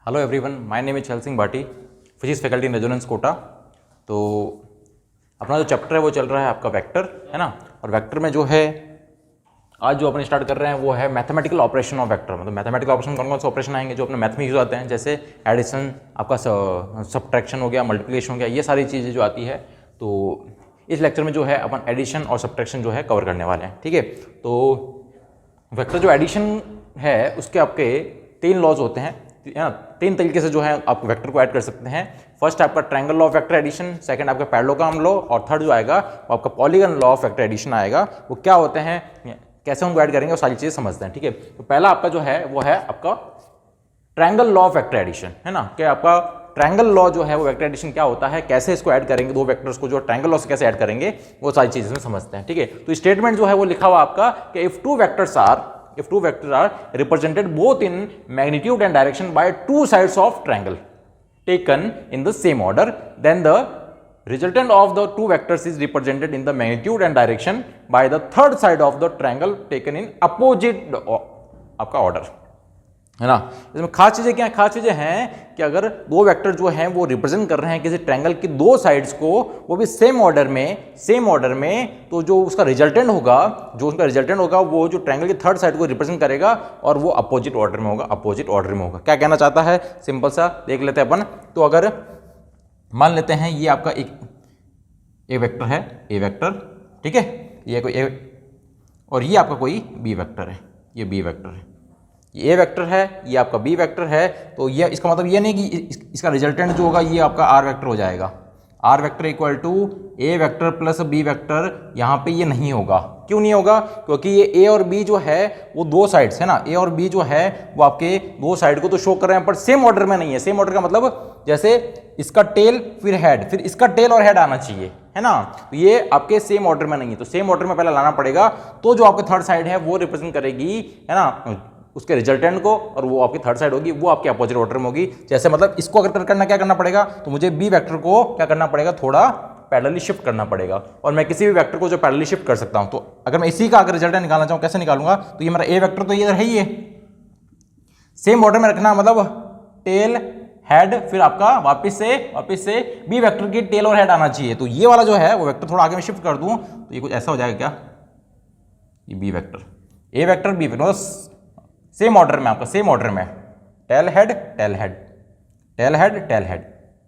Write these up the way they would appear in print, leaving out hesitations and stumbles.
Hello everyone, my name is Chhal Singh Bhati, physics faculty in Resonance Kota. तो अपना जो चैप्टर है वो चल रहा है आपका वेक्टर, है ना। और वेक्टर में जो है आज जो अपने स्टार्ट कर रहे हैं वो है मैथमेटिकल ऑपरेशन ऑफ वेक्टर। मतलब मैथमेटिकल ऑपरेशन कौन कौन से ऑपरेशन आएंगे जो अपने मैथ में यूज आते हैं, जैसे एडिशन, आपका सब्ट्रैक्शन हो गया, मल्टीप्लिकेशन हो गया, ये सारी चीज़ें जो आती है। तो इस लेक्चर में जो है अपन एडिशन और सब्ट्रैक्शन जो है कवर करने वाले हैं, ठीक है। तो वेक्टर जो एडिशन है उसके आपके तीन लॉज होते हैं, है ना। तीन तरीके से जो है आप वेक्टर को ऐड कर सकते हैं। फर्स्ट आपका triangle law of vector addition, second आपका पैरेललोग्राम लॉ, और थर्ड जो आएगा वो आपका polygon law of vector addition आएगा। वो क्या होते हैं, कैसे उनको ऐड करेंगे, वो सारी चीजें समझते हैं, ठीक है। तो पहला आपका जो है वो है आपका triangle law of vector addition, है ना। कि आपका ट्रायंगल लॉ जो है वो वेक्टर एडिशन क्या होता है, कैसे इसको ऐड करेंगे, दो वेक्टर्स को जो ट्रायंगल लॉ से कैसे ऐड करेंगे, वो सारी चीजें समझते हैं, ठीक है। तो स्टेटमेंट जो है वो लिखा हुआ आपका कि if two vectors are represented both in magnitude and direction by two sides of triangle taken in the same order, then the resultant of the two vectors is represented in the magnitude and direction by the third side of the triangle taken in opposite आपका order, है ना। इसमें खास चीजें क्या है, खास चीजें हैं कि अगर दो वेक्टर जो हैं वो रिप्रेजेंट कर रहे हैं किसी ट्रायंगल की दो साइड्स को, वो भी सेम ऑर्डर में, तो जो उसका रिजल्टेंट होगा वो जो ट्रायंगल की थर्ड साइड को रिप्रेजेंट करेगा और वो अपोजिट ऑर्डर में होगा। क्या कहना चाहता है, सिंपल सा देख लेते हैं अपन। तो अगर मान लेते हैं ये आपका एक वेक्टर है, ए वेक्टर, ठीक है, ये कोई ए, और ये आपका कोई बी वेक्टर है, ये बी वेक्टर है, ये ए वेक्टर है, ये आपका बी वेक्टर है। तो ये इसका मतलब ये नहीं कि इसका रिजल्टेंट जो होगा ये आपका आर वेक्टर हो जाएगा। R vector equal to A vector plus B vector, यहाँ पे ये नहीं होगा। क्यों नहीं होगा, क्योंकि ये ए और बी जो है वो दो साइड्स है ना, ए और बी जो है वो आपके दो साइड को तो शो कर रहे हैं पर सेम ऑर्डर में नहीं है। सेम ऑर्डर का मतलब जैसे इसका टेल फिर हेड, फिर इसका टेल और हेड आना चाहिए, है ना। तो ये आपके सेम ऑर्डर में नहीं है, तो सेम ऑर्डर में पहले लाना पड़ेगा, तो जो आपके थर्ड साइड है वो रिप्रेजेंट करेगी, है ना, उसके रिजल्टेंट को, और वो आपकी थर्ड साइड होगी, वो आपके अपोजिट ऑर्डर में होगी। जैसे मतलब इसको अगर करना क्या करना पड़ेगा, तो मुझे बी वेक्टर को क्या करना पड़ेगा, थोड़ा पैरेलली शिफ्ट करना पड़ेगा। और मैं किसी भी वेक्टर को जो पैरेलली शिफ्ट कर सकता हूं, तो अगर मैं इसी का अगर रिजल्टेंट निकालना चाहूं, कैसे निकालूंगा, तो ये मेरा ए वेक्टर तो ये है ही है, सेम ऑर्डर में रखना, मतलब टेल हेड, फिर आपका वापस से बी वेक्टर की टेल और हेड आना चाहिए। तो ये वाला जो है वो वेक्टर थोड़ा आगे में शिफ्ट कर दूं तो ये कुछ ऐसा हो जाएगा, क्या, ये बी वेक्टर, ए vector B vector same order में, आपका सेम ऑर्डर में, टेल हेड,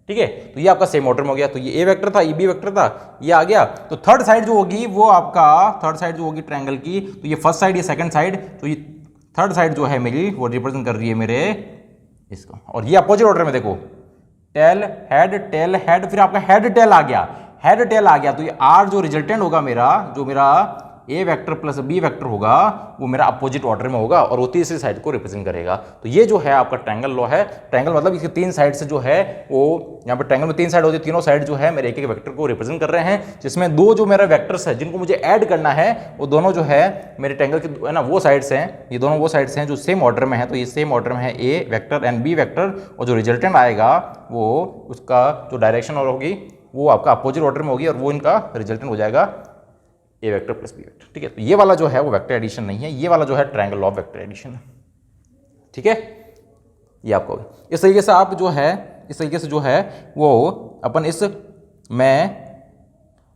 ठीक है। तो ये आपका सेम ऑर्डर में हो गया। तो ये ए वेक्टर था, ये बी वेक्टर था, ये आ गया। तो थर्ड साइड जो होगी वो आपका थर्ड साइड जो होगी ट्रायंगल की, तो ये फर्स्ट साइड, ये सेकंड साइड, तो ये थर्ड साइड जो है मेरी वो रिप्रेजेंट कर रही है मेरे इसको। और ये अपोजिट ऑर्डर में देखो, टेल हेड, फिर आपका हेड टेल आ गया। तो ये आर जो रिजल्टेंट होगा मेरा, जो मेरा ए वेक्टर प्लस बी वेक्टर होगा, वो मेरा अपोजिट ऑर्डर में होगा और वो तीसरी साइड को रिप्रेजेंट करेगा। तो ये जो है आपका ट्रायंगल लॉ है। ट्रायंगल मतलब इसके तीन साइड से जो है वो, यहाँ पर ट्रायंगल में तीन साइड होती है, तीनों साइड जो है मेरे एक वेक्टर को रिप्रेजेंट कर रहे हैं, जिसमें दो जो मेरा वेक्टर्स है जिनको मुझे ऐड करना है, वो दोनों जो है मेरे ट्रायंगल के, है ना, वो साइड्स हैं, ये दोनों वो साइड्स हैं जो सेम ऑर्डर में है। तो ये सेम ऑर्डर में है ए वेक्टर एंड बी वेक्टर, और जो रिजल्टेंट आएगा वो उसका जो डायरेक्शन और होगी वो आपका अपोजिट ऑर्डर में होगी, और वो इनका रिजल्टेंट हो जाएगा A vector plus B vector, ठीक है। तो ये वाला जो है वो वेक्टर एडिशन नहीं है, ये वाला जो है triangle law of vector addition है, ठीक है। ये आपको इस तरीके से आप जो है, इस तरीके से जो है वो अपन मैं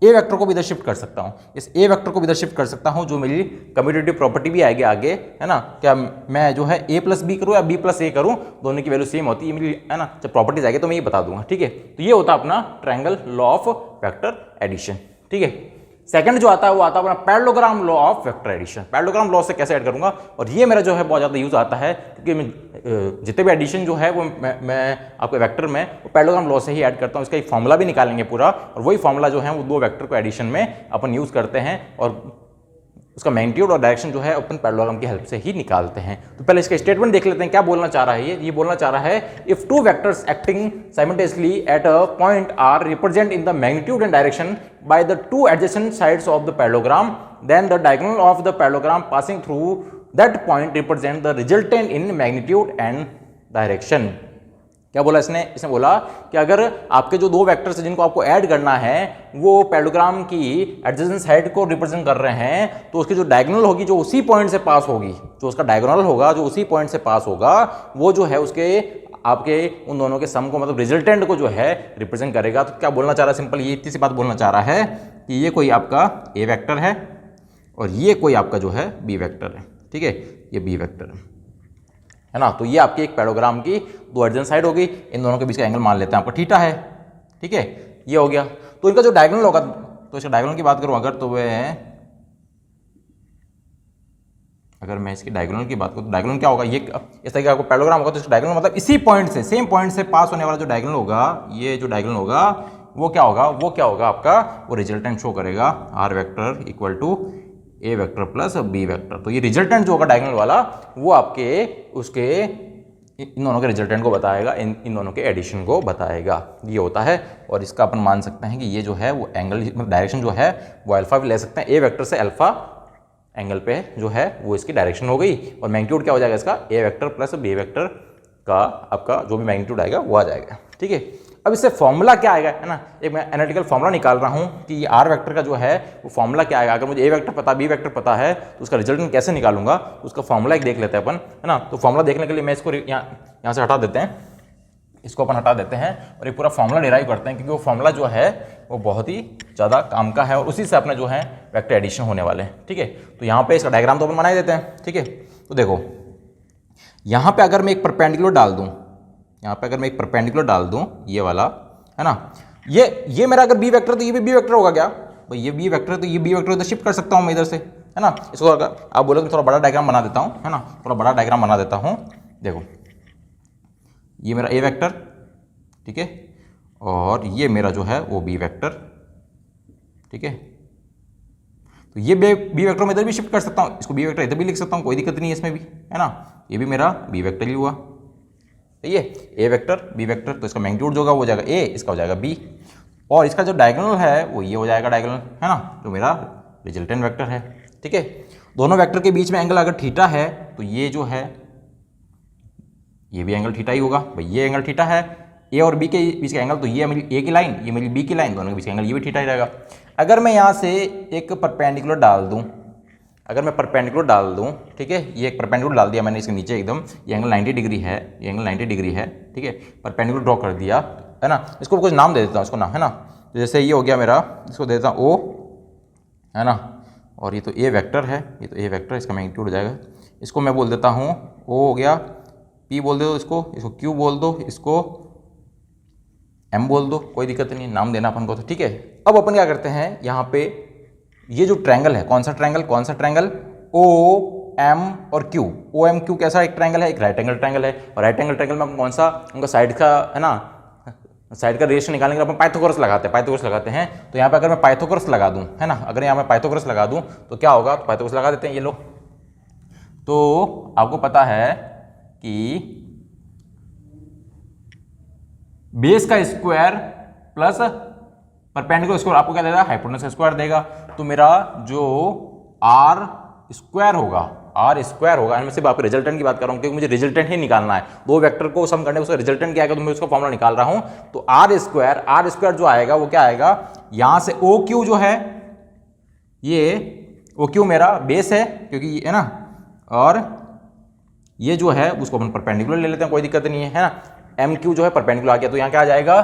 ए वेक्टर को भी इधर शिफ्ट कर सकता हूँ, इस ए वेक्टर को भी इधर शिफ्ट कर सकता हूँ, जो मेरी कम्यूटेटिव प्रॉपर्टी भी आएगी आगे, है ना। क्या मैं जो है ए प्लस बी करूँ या बी प्लस ए करूँ, दोनों की वैल्यू सेम होती है मेरी, है ना। जब प्रॉपर्टीज आएगी तो मैं ये बता दूंगा, ठीक है। तो ये होता है अपना triangle law of vector addition, ठीक है। सेकंड जो आता है वो आता है अपना parallelogram law of vector addition. Parallelogram law से कैसे ऐड करूंगा, और ये मेरा जो है बहुत ज़्यादा यूज आता है, क्योंकि जितने भी एडिशन जो है वो मैं आपके वेक्टर में वो पैरेललोग्राम लॉ से ही ऐड करता हूँ। इसका एक फॉर्मूला भी निकालेंगे पूरा, और वही फॉर्मूला जो है वो दो वेक्टर को एडिशन में अपन यूज करते हैं, और उसका मैग्नीट्यूड और डायरेक्शन जो है अपन पैरेललोग्राम की हेल्प से ही निकालते हैं। तो पहले इसका स्टेटमेंट देख लेते हैं, क्या बोलना चाह रहा है ये बोलना चाह रहा है, if two vectors acting simultaneously at a point are represent in the magnitude and direction by the two adjacent sides of the parallelogram, then the diagonal of the parallelogram passing through that point represent the resultant in magnitude and direction. क्या बोला इसने बोला कि अगर आपके जो दो vectors हैं जिनको आपको ऐड करना है वो पैरेललोग्राम की एडजेसेंट साइड को रिप्रेजेंट कर रहे हैं, तो उसकी जो डायगोनल होगी जो उसी पॉइंट से पास होगी, जो उसका डायगोनल होगा जो उसी पॉइंट से पास होगा, वो जो है उसके आपके उन दोनों के सम को मतलब रिजल्टेंट को जो है रिप्रेजेंट करेगा। तो क्या बोलना चाह रहा है, सिंपल ये इतनी सी बात बोलना चाह रहा है कि ये कोई आपका ए वेक्टर है और ये कोई आपका जो है बी वेक्टर है, ठीक है, ये बी वेक्टर है ना। तो ये आपकी एक पैराग्राम की दो एडजेंट साइड होगी, इन दोनों के बीच का एंगल मान लेते हैं आपका थीटा है, ठीक है, ये हो गया। तो इनका जो डायगोनल होगा, तो इसका डायगोनल की बात करूं अगर, तो वह अगर मैं इसकी डायगोनल की बात करूं तो डायगोनल क्या होगा, ये इस तरह का आपको पैराग्राम होगा तो इसका डायगोनल मतलब इसी पॉइंट से, सेम पॉइंट से पास होने वाला जो डायगोनल होगा, ये जो डायगोनल होगा वो क्या होगा, वो क्या होगा आपका, वो रिजल्टेंट शो करेगा R vector equal to A vector plus B vector. तो ये रिजल्टेंट जो होगा डायगोनल वाला वो आपके उसके इन दोनों के रिजल्टेंट को बताएगा, इन दोनों के एडिशन को बताएगा, ये होता है। और इसका अपन मान सकते हैं कि ये जो है वो एंगल मतलब डायरेक्शन जो है वो अल्फा भी ले सकते हैं, ए वेक्टर से अल्फा एंगल पे जो है वो इसकी डायरेक्शन हो गई। और मैग्नीट्यूड क्या हो जाएगा इसका, ए वेक्टर प्लस बी वेक्टर का आपका जो भी मैग्नीट्यूड आएगा वो आ जाएगा, ठीक है। अब इससे फॉर्मूला क्या आएगा, है ना, एक मैं एनालिटिकल फॉर्मूला निकाल रहा हूँ कि ये आर वेक्टर का जो है वो फॉर्मूला क्या आएगा। अगर मुझे ए वेक्टर पता, बी वेक्टर पता है तो उसका रिजल्टेंट कैसे निकालूंगा, तो उसका फॉर्मूला एक देख लेते हैं अपन, है ना। तो फॉर्मूला देखने के लिए मैं इसको यहाँ से हटा देते हैं, इसको अपन हटा देते हैं और एक पूरा फॉर्मूला डिराइव करते हैं, क्योंकि वो फॉर्मूला जो है वो बहुत ही ज़्यादा काम का है और उसी से अपने जो है वेक्टर एडिशन होने वाले हैं, ठीक है। तो यहाँ पे इसका डायग्राम तो अपन बना ही देते हैं, ठीक है। तो देखो यहाँ पे अगर मैं एक परपेंडिकुलर डाल दूँ, यहाँ पे अगर मैं एक परपेंडिकुलर डाल दूँ, ये वाला, है ना, ये मेरा अगर बी वेक्टर तो ये भी बी वेक्टर होगा क्या भाई, ये बी वेक्टर तो ये बी वेक्टर तो शिफ्ट कर सकता हूँ मैं इधर से, है ना। इसको अगर आप बोलो तो थोड़ा बड़ा डायग्राम बना देता हूँ, है ना, थोड़ा बड़ा डायग्राम बना देता हूँ। देखो ये मेरा ए वेक्टर, ठीक है, और ये मेरा जो है वो बी वेक्टर, ठीक है। तो ये बी वेक्टर में इधर भी शिफ्ट कर सकता हूँ, इसको बी वेक्टर इधर भी लिख सकता हूँ, कोई दिक्कत नहीं है इसमें भी, है ना। ये भी मेरा बी वेक्टर ही हुआ, सही है, ए वेक्टर बी वेक्टर, तो इसका मैग्नीट्यूड जो होगा वो हो जाएगा ए, इसका हो जाएगा बी, और इसका जो डायगोनल है वो ये हो जाएगा डायगोनल, है ना, जो मेरा रिजल्टेंट वेक्टर है, ठीक है। दोनों वेक्टर के बीच में एंगल अगर थीटा है तो ये जो है ये भी एंगल थीटा ही होगा भाई, ये एंगल थीटा है, ए और बी के बीच का एंगल, तो ये मेरी ए की लाइन, ये मेरी बी की लाइन, दोनों के बीच का एंगल ये भी थीटा ही रहेगा। अगर मैं यहाँ से एक परपेंडिकुलर डाल दूँ, अगर मैं परपेंडिकुलर डाल दूँ, ठीक है, ये एक परपेंडिकुलर डाल दिया मैंने इसके नीचे एकदम, ये एंगल 90 डिग्री है, ये एंगल 90 डिग्री है, ठीक है, परपेंडिकुलर ड्रॉ कर दिया, है ना। इसको कुछ नाम दे देता हूँ, इसको नाम, है ना, तो जैसे ये हो गया मेरा, इसको दे देता हूँ ओ, है ना, और ये तो ए वेक्टर है, ये तो ए वेक्टर, इसका मैग्नीट्यूड हो जाएगा, इसको मैं बोल देता हूँ ओ हो गया, पी बोल दो इसको क्यू बोल दो, इसको एम बोल दो, कोई दिक्कत नहीं, नाम देना अपन को तो, ठीक है। अब अपन क्या करते हैं, यहाँ पे ये जो ट्रायंगल है, कौन सा ट्रायंगल, ओ एम और क्यू, ओ एम क्यू कैसा एक ट्रायंगल है, एक राइट एंगल ट्रायंगल है, और राइट एंगल ट्रायंगल में अपन कौन सा उनका साइड का, है ना, साइड का रिलेशन निकालने के लिए अपन पाइथागोरस लगाते हैं। तो यहाँ पे अगर मैं पाइथागोरस लगा दूँ, है ना, अगर यहाँ मैं पाइथागोरस लगा दूँ तो क्या होगा, तो पाइथागोरस लगा देते हैं, ये लो। तो आपको पता है कि बेस का स्क्वायर प्लस परपेंडिकुलर स्क्वायर आपको क्या देगा, हाइपोटेनस का स्क्वायर देगा। तो मेरा जो आर स्क्वायर होगा, मैं सिर्फ आपके रिजल्टेंट की बात कर रहा हूं क्योंकि मुझे रिजल्टेंट ही निकालना है, दो वेक्टर को सम करने उसका रिजल्टेंट क्या आएगा तो मैं उसका फॉर्मूला निकाल रहा हूं। तो आर स्क्वायर जो आएगा वो क्या आएगा, यहां से ओ क्यू जो है, ये ओ क्यू मेरा बेस है क्योंकि है ना, और ये जो है उसको अपन परपेंडिकुलर ले लेते हैं, कोई दिक्कत नहीं है ना। एम क्यू जो है परपेंडिकुलर आ गया, तो यहां क्या आ जाएगा,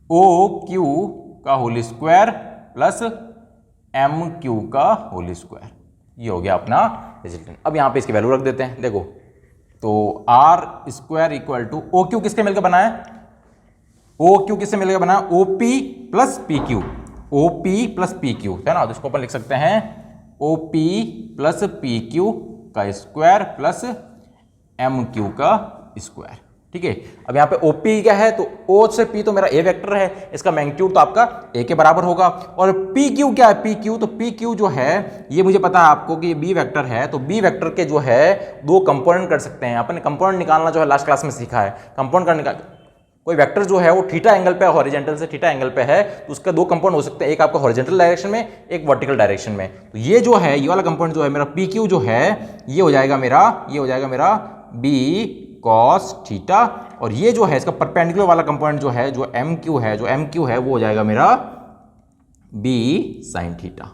ओ क्यू का whole square plus M Q का होल स्क्वायर, ये हो गया अपना रिजल्टेंट। अब यहां पे इसकी वैल्यू रख देते हैं, देखो तो R square equal to O Q किसके मिलकर बना है, O P plus P Q, है ना। तो इसको अपन लिख सकते हैं O P plus P Q का स्क्वायर प्लस एम क्यू का स्क्वायर, ठीक है। अब यहाँ पे OP क्या है, तो O से P तो मेरा A वेक्टर है, इसका मैग्नीट्यूड तो आपका A के बराबर होगा। और PQ क्या है, PQ, तो PQ जो है ये मुझे पता है आपको कि ये B वेक्टर है, तो B वेक्टर के जो है दो कंपोनेंट कर सकते हैं अपन, कंपोनेंट निकालना जो है लास्ट क्लास में सीखा है। कंपोनेंट करने का कोई वेक्टर जो है वो थीटा एंगल पे, हॉरिजॉन्टल से थीटा एंगल पे है, तो उसका दो कंपोनेंट हो सकते हैं, एक आपका हॉरिजॉन्टल डायरेक्शन में, एक वर्टिकल डायरेक्शन में। तो ये जो है, ये वाला कंपोनेंट जो है मेरा PQ जो है, ये हो जाएगा मेरा B कॉस थीटा, और ये जो है इसका परपेंडिकुलर वाला कंपोनेंट जो है, जो MQ है, वो हो जाएगा मेरा B साइन थीटा,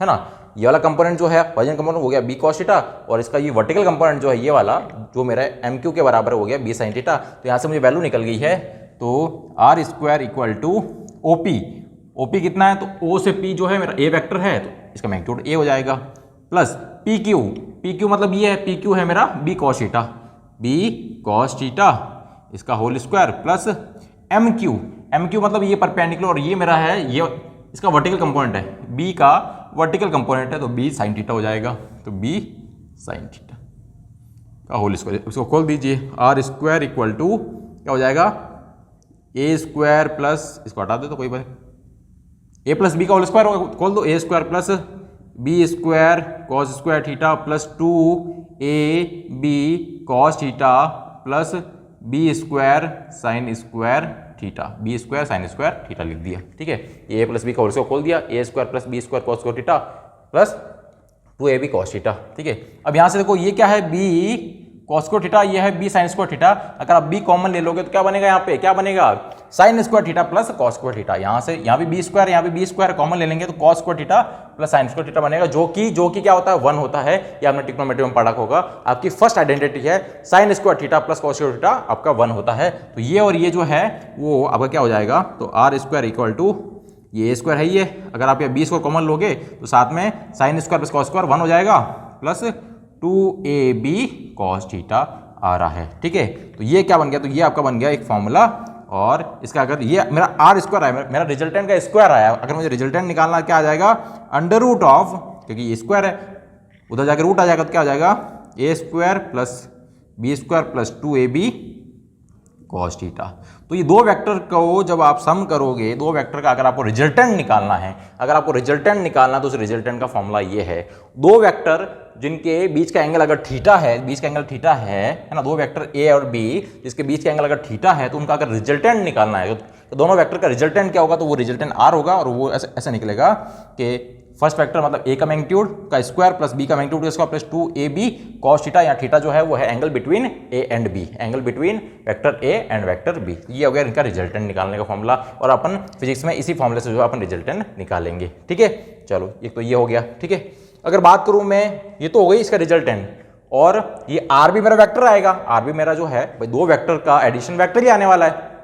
है ना। ये वाला कंपोनेंट जो है हॉरिजॉन्टल कंपोनेंट हो गया बी कॉस थीटा, और इसका ये वर्टिकल कंपोनेंट जो है ये वाला जो मेरा एम क्यू के बराबर हो गया बी साइन थीटा। तो यहाँ से मुझे वैल्यू निकल गई है, तो R square equal to O P. O P कितना है, तो ओ से पी जो है मेरा ए वेक्टर है, तो इसका मैग्नीट्यूड ए हो जाएगा, plus P Q. P Q मतलब ये है, पी क्यू है मेरा B cos theta, B cos theta इसका whole square, plus M Q. M Q मतलब ये परपेंडिकुलर, और ये मेरा है ये इसका वर्टिकल कंपोनेंट है, बी का वर्टिकल कंपोनेंट है, तो बी साइन थीटा हो जाएगा। तो बी साइन थीटा का होल स्क्वायर, इसको खोल दीजिए, आर स्क्वायर इक्वल टू क्या हो जाएगा, ए स्क्वायर प्लस, इसको हटा दे तो कोई बात, ए प्लस बी का होल स्क्वायर खोल दो, A square plus B square cos square theta plus 2 B cos theta plus B square sine square theta, B square sine square theta लिख दिया। ठीक है, ए प्लस बी का whole square खोल दिया, A square plus B square cos square theta plus 2ab cos theta. ठीक है, अब यहाँ से देखो ये क्या है, बी कॉस स्क्वायर थीटा, ये है बी साइन स्क्वायर थीटा। अगर आप बी कॉमन ले लोगे तो क्या बनेगा, यहाँ पे क्या बनेगा, sign square theta plus cos square theta. यहाँ से यहाँ भी बी स्क्वायर, यहाँ भी बी स्क्वायर कॉमन ले लेंगे तो cos square theta plus sign square theta बनेगा, जो कि क्या होता है, 1 होता है। ये आपने ट्रिग्नोमेट्री में पढ़ा होगा, आपकी फर्स्ट आइडेंटिटी है sign square theta plus cos square theta आपका 1 होता है। तो ये और ये जो है वो आपका क्या हो जाएगा, तो आर स्क्वायर इक्वल टू ये ए स्क्वायर है, ये अगर आप ये बी स्क्वायर कॉमन लोगे तो साथ में sine square plus cos square 1 हो जाएगा, प्लस 2ab कॉस थीटा आ रहा है। ठीक है, तो ये क्या बन गया, तो ये आपका बन गया एक फॉर्मूला, और इसका अगर ये मेरा आर स्क्वायर आया, मेरा रिजल्टेंट का स्क्वायर आया, अगर मुझे रिजल्टेंट निकालना क्या आ जाएगा, अंडर रूट ऑफ, क्योंकि ये स्क्वायर है उधर जाकर रूट आ जाएगा, तो क्या आ जाएगा, A square plus B square plus 2ab cos theta. तो ये दो वेक्टर को जब आप सम करोगे, दो वेक्टर का अगर आपको रिजल्टेंट निकालना है, तो उस रिजल्टेंट का फॉर्मूला ये है, दो वेक्टर जिनके बीच का एंगल अगर थीटा है, बीच का एंगल थीटा है ना, दो वेक्टर ए और बी जिसके बीच का एंगल अगर थीटा है, तो उनका अगर रिजल्टेंट निकालना है तो दोनों वेक्टर का रिजल्टेंट क्या होगा, तो वो रिजल्टेंट आर होगा, और वो ऐसे निकलेगा कि फर्स्ट वेक्टर मतलब ए का मैग्नीट्यूड का स्क्वायर प्लस बी का मैग्नीट्यूड का square plus 2ab cos theta, या थीटा जो है वो है angle between A and B, angle between vector A and vector B. ये हो गया इनका रिजल्टेंट निकालने का फॉर्मूला, और अपन फिजिक्स में इसी फॉर्मूले से जो अपन रिजल्टेंट निकालेंगे। ठीक है, चलो एक तो ये हो गया। ठीक है, अगर बात करूं मैं, ये तो हो गई इसका रिजल्टेंट, और ये आर भी मेरा वेक्टर आएगा, आर भी मेरा जो है भाई दो वेक्टर का एडिशन वेक्टर ही आने वाला है।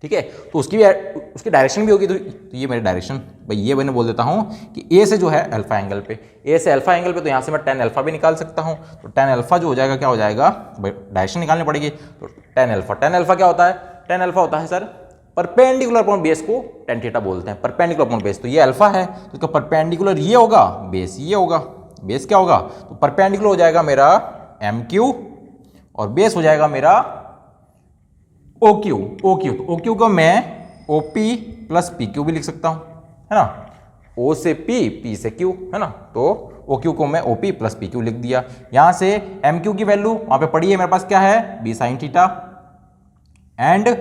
ठीक है, तो उसकी डायरेक्शन भी होगी, तो ये मेरी डायरेक्शन भाई ये मैंने बोल देता हूं कि ए से जो है अल्फा एंगल पे, ए से अल्फा एंगल पे, तो यहां से मैं tan अल्फा भी निकाल सकता हूं। तो tan अल्फा जो हो जाएगा क्या हो जाएगा, भाई डायरेक्शन निकालनी पड़ेगी, तो tan अल्फा क्या होता है, tan अल्फा होता है सर परपेंडिकुलर अपॉन बेस को tan थीटा बोलते हैं, परपेंडिकुलर अपॉन बेस। तो ये अल्फा है, तो इसका परपेंडिकुलर ये होगा, बेस ये होगा, बेस क्या होगा, तो परपेंडिकुलर हो जाएगा मेरा एम क्यू, और बेस हो जाएगा मेरा ओ क्यू। तो ओ क्यू को मैं O P plus P Q भी लिख सकता हूं, है ना, ओ से पी से क्यू, है ना, तो ओ क्यू को मैं O P plus P Q लिख दिया। यहां से एम क्यू की वैल्यू वहां पे पड़ी है मेरे पास, क्या है, B sine theta, and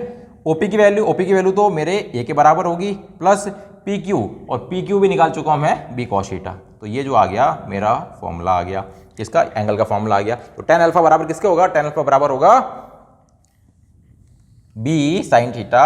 OP की वैल्यू तो मेरे ए के बराबर होगी, प्लस पी क्यू, और पी क्यू भी निकाल चुका हूं मैं बी कॉस थीटा। तो ये जो आ गया मेरा फॉर्मूला आ गया, किसका, एंगल का फॉर्मूला आ गया। तो tan अल्फा बराबर किसके होगा, tan अल्फा बराबर होगा बी साइन थीटा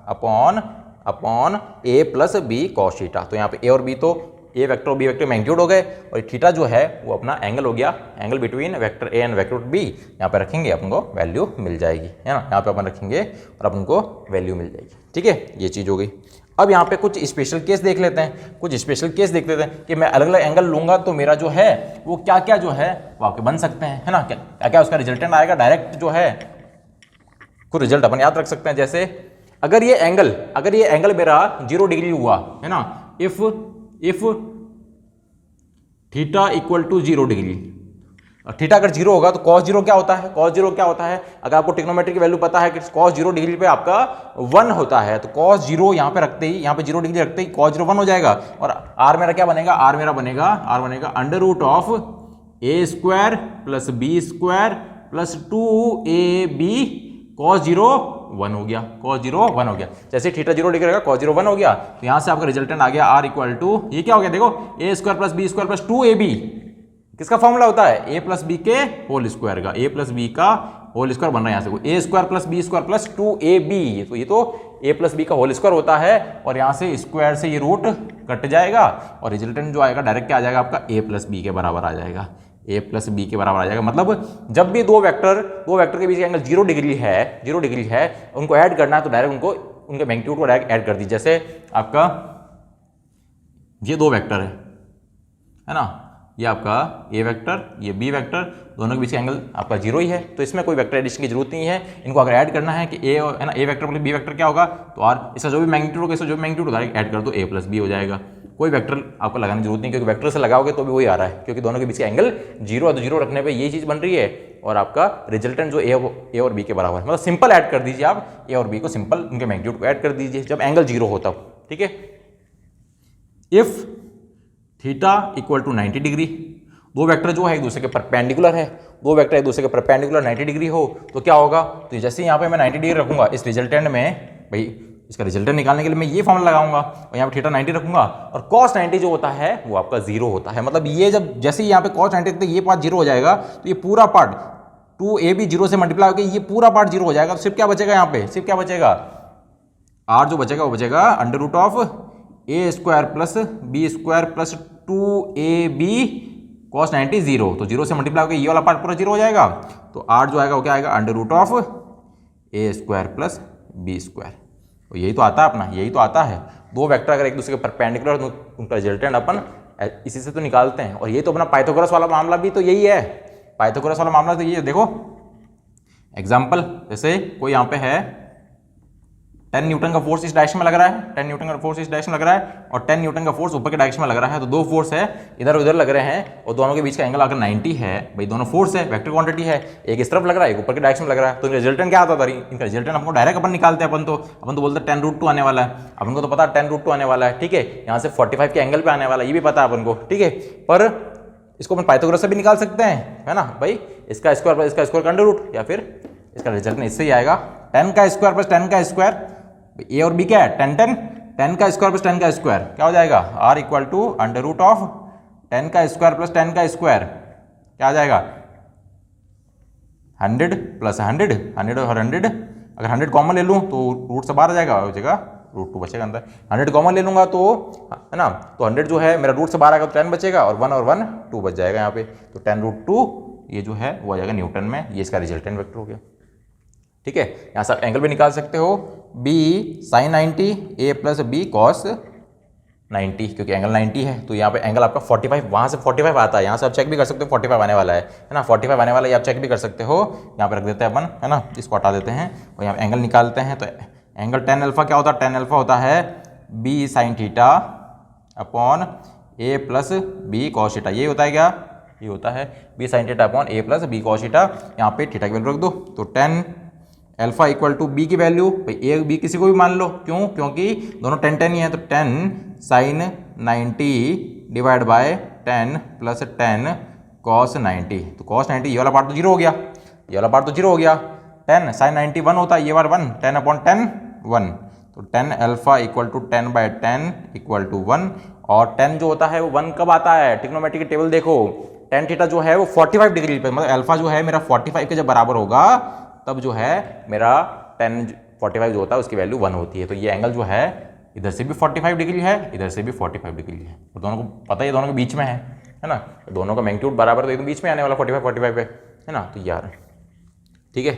अपॉन ए प्लस बी कॉस थीटा। तो यहाँ पे ए और बी तो ए वेक्टर और बी वेक्टर मैग्नीट्यूड हो गए, और थीटा जो है वो अपना एंगल हो गया, angle between vector A and vector B. यहाँ पे रखेंगे अपन को वैल्यू मिल जाएगी, है ना, यहाँ पे अपन रखेंगे और अपन को वैल्यू मिल जाएगी। ठीक है, ये चीज़ हो गई। अब यहाँ पे कुछ स्पेशल केस देख लेते हैं, कि मैं अलग अलग एंगल लूंगा तो मेरा जो है वो क्या क्या जो है वो आपके बन सकते हैं, है ना, क्या क्या उसका रिजल्टेंट आएगा, डायरेक्ट जो है कुछ रिजल्ट अपन याद रख सकते हैं। जैसे अगर ये एंगल मेरा 0 डिग्री हुआ, है ना, if theta equal to 0 degree, theta अगर 0 होगा तो cos 0 क्या होता है, अगर आपको ट्रिग्नोमेट्री की वैल्यू पता है कि cos 0 डिग्री पे आपका 1 होता है, तो cos 0 यहाँ पे रखते ही, यहाँ पे 0 डिग्री रखते ही cos 0 1 हो जाएगा, और r मेरा क्या बनेगा, r बनेगा under root of a square plus B square plus 2ab cos 0 1 हो गया। जैसे थीटा 0 डिग्री रहेगा cos 0 1 हो गया, तो यहां से आपका रिजल्टेंट आ गया r इक्वल टू, ये क्या हो गया, देखो a square plus B square plus 2ab, किसका फॉर्मूला होता है, a प्लस बी के होल स्क्वायर का, a प्लस बी का होल स्क्वायर बन रहा है यहाँ से, A square plus B square plus 2ab, तो ये तो a प्लस बी का होल स्क्वायर होता है और यहाँ से स्क्वायर से ये रूट कट जाएगा और रिजल्टेंट जो आएगा डायरेक्ट क्या आ जाएगा आपका a प्लस बी के बराबर आ जाएगा, a प्लस बी के बराबर आ जाएगा। मतलब जब भी दो वेक्टर के बीच का एंगल 0 डिग्री है उनको ऐड करना है तो डायरेक्ट उनको उनके मैग्नीट्यूड को डायरेक्ट ऐड कर दीजिए। जैसे आपका ये दो वेक्टर है ना, ये आपका ए वेक्टर ये बी वेक्टर, दोनों के बीच का एंगल आपका 0 ही है, तो इसमें कोई वेक्टर एडिशन की जरूरत नहीं है। इनको अगर ऐड करना है कि ए है ना, ए वेक्टर प्लस बी वेक्टर क्या होगा, तो आर इसका जो भी मैग्नीट्यूड होगा, इसका जो भी मैग्नीट्यूड डायरेक्ट ऐड कर दो ए प्लस बी हो जाएगा। कोई वेक्टर आपको लगाने की जरूरत नहीं, क्योंकि वेक्टर से लगाओगे तो भी वही आ रहा है, क्योंकि दोनों के बीच का एंगल 0 है, तो 0 रखने पे ये चीज़ बन रही है और आपका रिजल्टेंट जो ए और बी के बराबर है। मतलब सिंपल ऐड कर दीजिए आप ए और बी को, सिंपल उनके मैग्नीट्यूड को ऐड कर दीजिए जब एंगल 0 हो तब, ठीक है। If theta equal to 90 degree, दो वेक्टर जो है एक दूसरे के परपेंडिकुलर है, दो वेक्टर एक दूसरे के परपेंडिकुलर 90 डिग्री हो तो क्या होगा, तो जैसे यहाँ पे मैं 90 डिग्री रखूंगा इस रिजल्टेंट में, भाई इसका रिजल्टेंट निकालने के लिए मैं ये फॉर्मूला लगाऊंगा और यहाँ पे थीटा 90 रखूंगा और cos 90 जो होता है वो आपका 0 होता है। मतलब ये जब जैसे ही यहाँ पे cos 90 तक ये पार्ट 0 हो जाएगा तो ये पूरा पार्ट 2ab 0 से मल्टीप्लाई होकर ये पूरा पार्ट 0 हो जाएगा। तो सिर्फ क्या बचेगा यहाँ पे, सिर्फ क्या बचेगा, r जो बचेगा वो बचेगा under root of A square plus B square plus 2ab cos 90 0, तो 0 से मल्टीप्लाई होकर ये वाला पार्ट पूरा 0 हो जाएगा। तो r जो आएगा वो क्या आएगा, under root of A square plus B square. तो यही तो आता है अपना, यही तो आता है। दो वेक्टर अगर एक दूसरे के परपेंडिकुलर तो उनका रिजल्टेंट अपन इसी से तो निकालते हैं। और ये तो अपना पाइथागोरस वाला मामला भी तो यही है, पाइथागोरस वाला मामला तो यही है। देखो एग्जाम्पल, जैसे कोई यहाँ पे है 10 न्यूटन का फोर्स इस डायरेक्शन में लग रहा है, 10 न्यूटन का फोर्स इस डायरेक्शन में लग रहा है और 10 न्यूटन का फोर्स ऊपर के डायरेक्शन में लग रहा है। तो दो फोर्स है इधर उधर लग रहे हैं और दोनों के बीच का एंगल अगर 90 है, भाई दोनों फोर्स है, वेक्टर क्वांटिटी है, एक इस तरफ लग रहा है एक ऊपर के डायरेक्शन में लग रहा है, तो इनका रिजल्टेंट क्या आता था, इनका रिजल्टेंट हमको डायरेक्ट अपन निकालते हैं। अपन तो बोलते हैं 10√2 आने वाला है, अपन को तो पता है 10√2 आने वाला है, ठीक है। यहाँ से 45 के एंगल पे आने वाला है, ये भी पता है अपन को, ठीक है। पर इसको अपन पाइथागोरस से भी निकाल सकते हैं, है ना भाई, इसका स्क्वायर प्लस इसका स्क्वायर का अंडर रूट, या फिर इसका रिजल्टेंट इससे ही आएगा 10 का स्क्वायर प्लस 10 का स्क्वायर। ए और बी क्या है 10 का स्क्वायर प्लस 10 का स्क्वायर क्या हो जाएगा, r equal to under root of 10 का स्क्वायर प्लस 10 का स्क्वायर क्या आ जाएगा 100 प्लस 100 और 100, अगर 100 कॉमन ले लूँ तो रूट से बाहर आ जाएगा, हो जाएगा √2 बचेगा अंदर। 100 कॉमन ले लूँगा तो है ना, तो 100 जो है मेरा रूट से बाहर आएगा तो 10 बचेगा और 1 और 1 2 बच जाएगा यहाँ पे। तो 10√2 ये जो है वो आ जाएगा न्यूटन में, ये इसका रिजल्टेंट वेक्टर हो गया, ठीक है। यहाँ से आप एंगल भी निकाल सकते हो, b sin 90 a plus B cos 90, क्योंकि एंगल 90 है तो यहाँ पे एंगल आपका 45, वहाँ से 45 आता है, यहाँ से आप चेक भी कर सकते हो 45 आने वाला है ना, 45 आने वाला है, आप चेक भी कर सकते हो। यहाँ पे रख देते हैं अपन, है ना, इसको हटा देते हैं और यहाँ एंगल निकालते हैं। तो एंगल tan अल्फा क्या होता है, tan अल्फा होता है b sin theta upon a plus B cos theta, ये होता है क्या, ये होता है b sin theta upon a plus B cos theta. यहाँ पे थीटा की वैल्यू रख दो, तो tan alpha equal to B की वैल्यू, भाई ए बी किसी को भी मान लो, क्यों, क्योंकि दोनों 10 ही है, तो 10 sin 90 divide by 10 plus 10 cos 90, तो cos 90 ये वाला पार्ट तो 0 हो गया, ये वाला पार्ट तो 0 हो गया। 10 sin 90 1 होता है, ये बार 1, 10 अपॉन 10 1, तो 10 alpha equal to 10 by 10 equal to 1। और 10 जो होता है वो 1 कब आता है, ट्रिग्नोमेट्री की टेबल देखो, tan थीटा जो है वो 45 डिग्री पे, मतलब अल्फा जो है मेरा 45 के जब बराबर होगा तब जो है मेरा 10 45 जो होता है उसकी वैल्यू 1 होती है। तो ये एंगल जो है इधर से भी 45 डिग्री है, इधर से भी 45 डिग्री है, और दोनों को पता है दोनों के बीच में है ना, दोनों का मैग्नीट्यूड बराबर तो एकदम बीच में आने वाला 45 पे, है ना। तो यार ठीक है,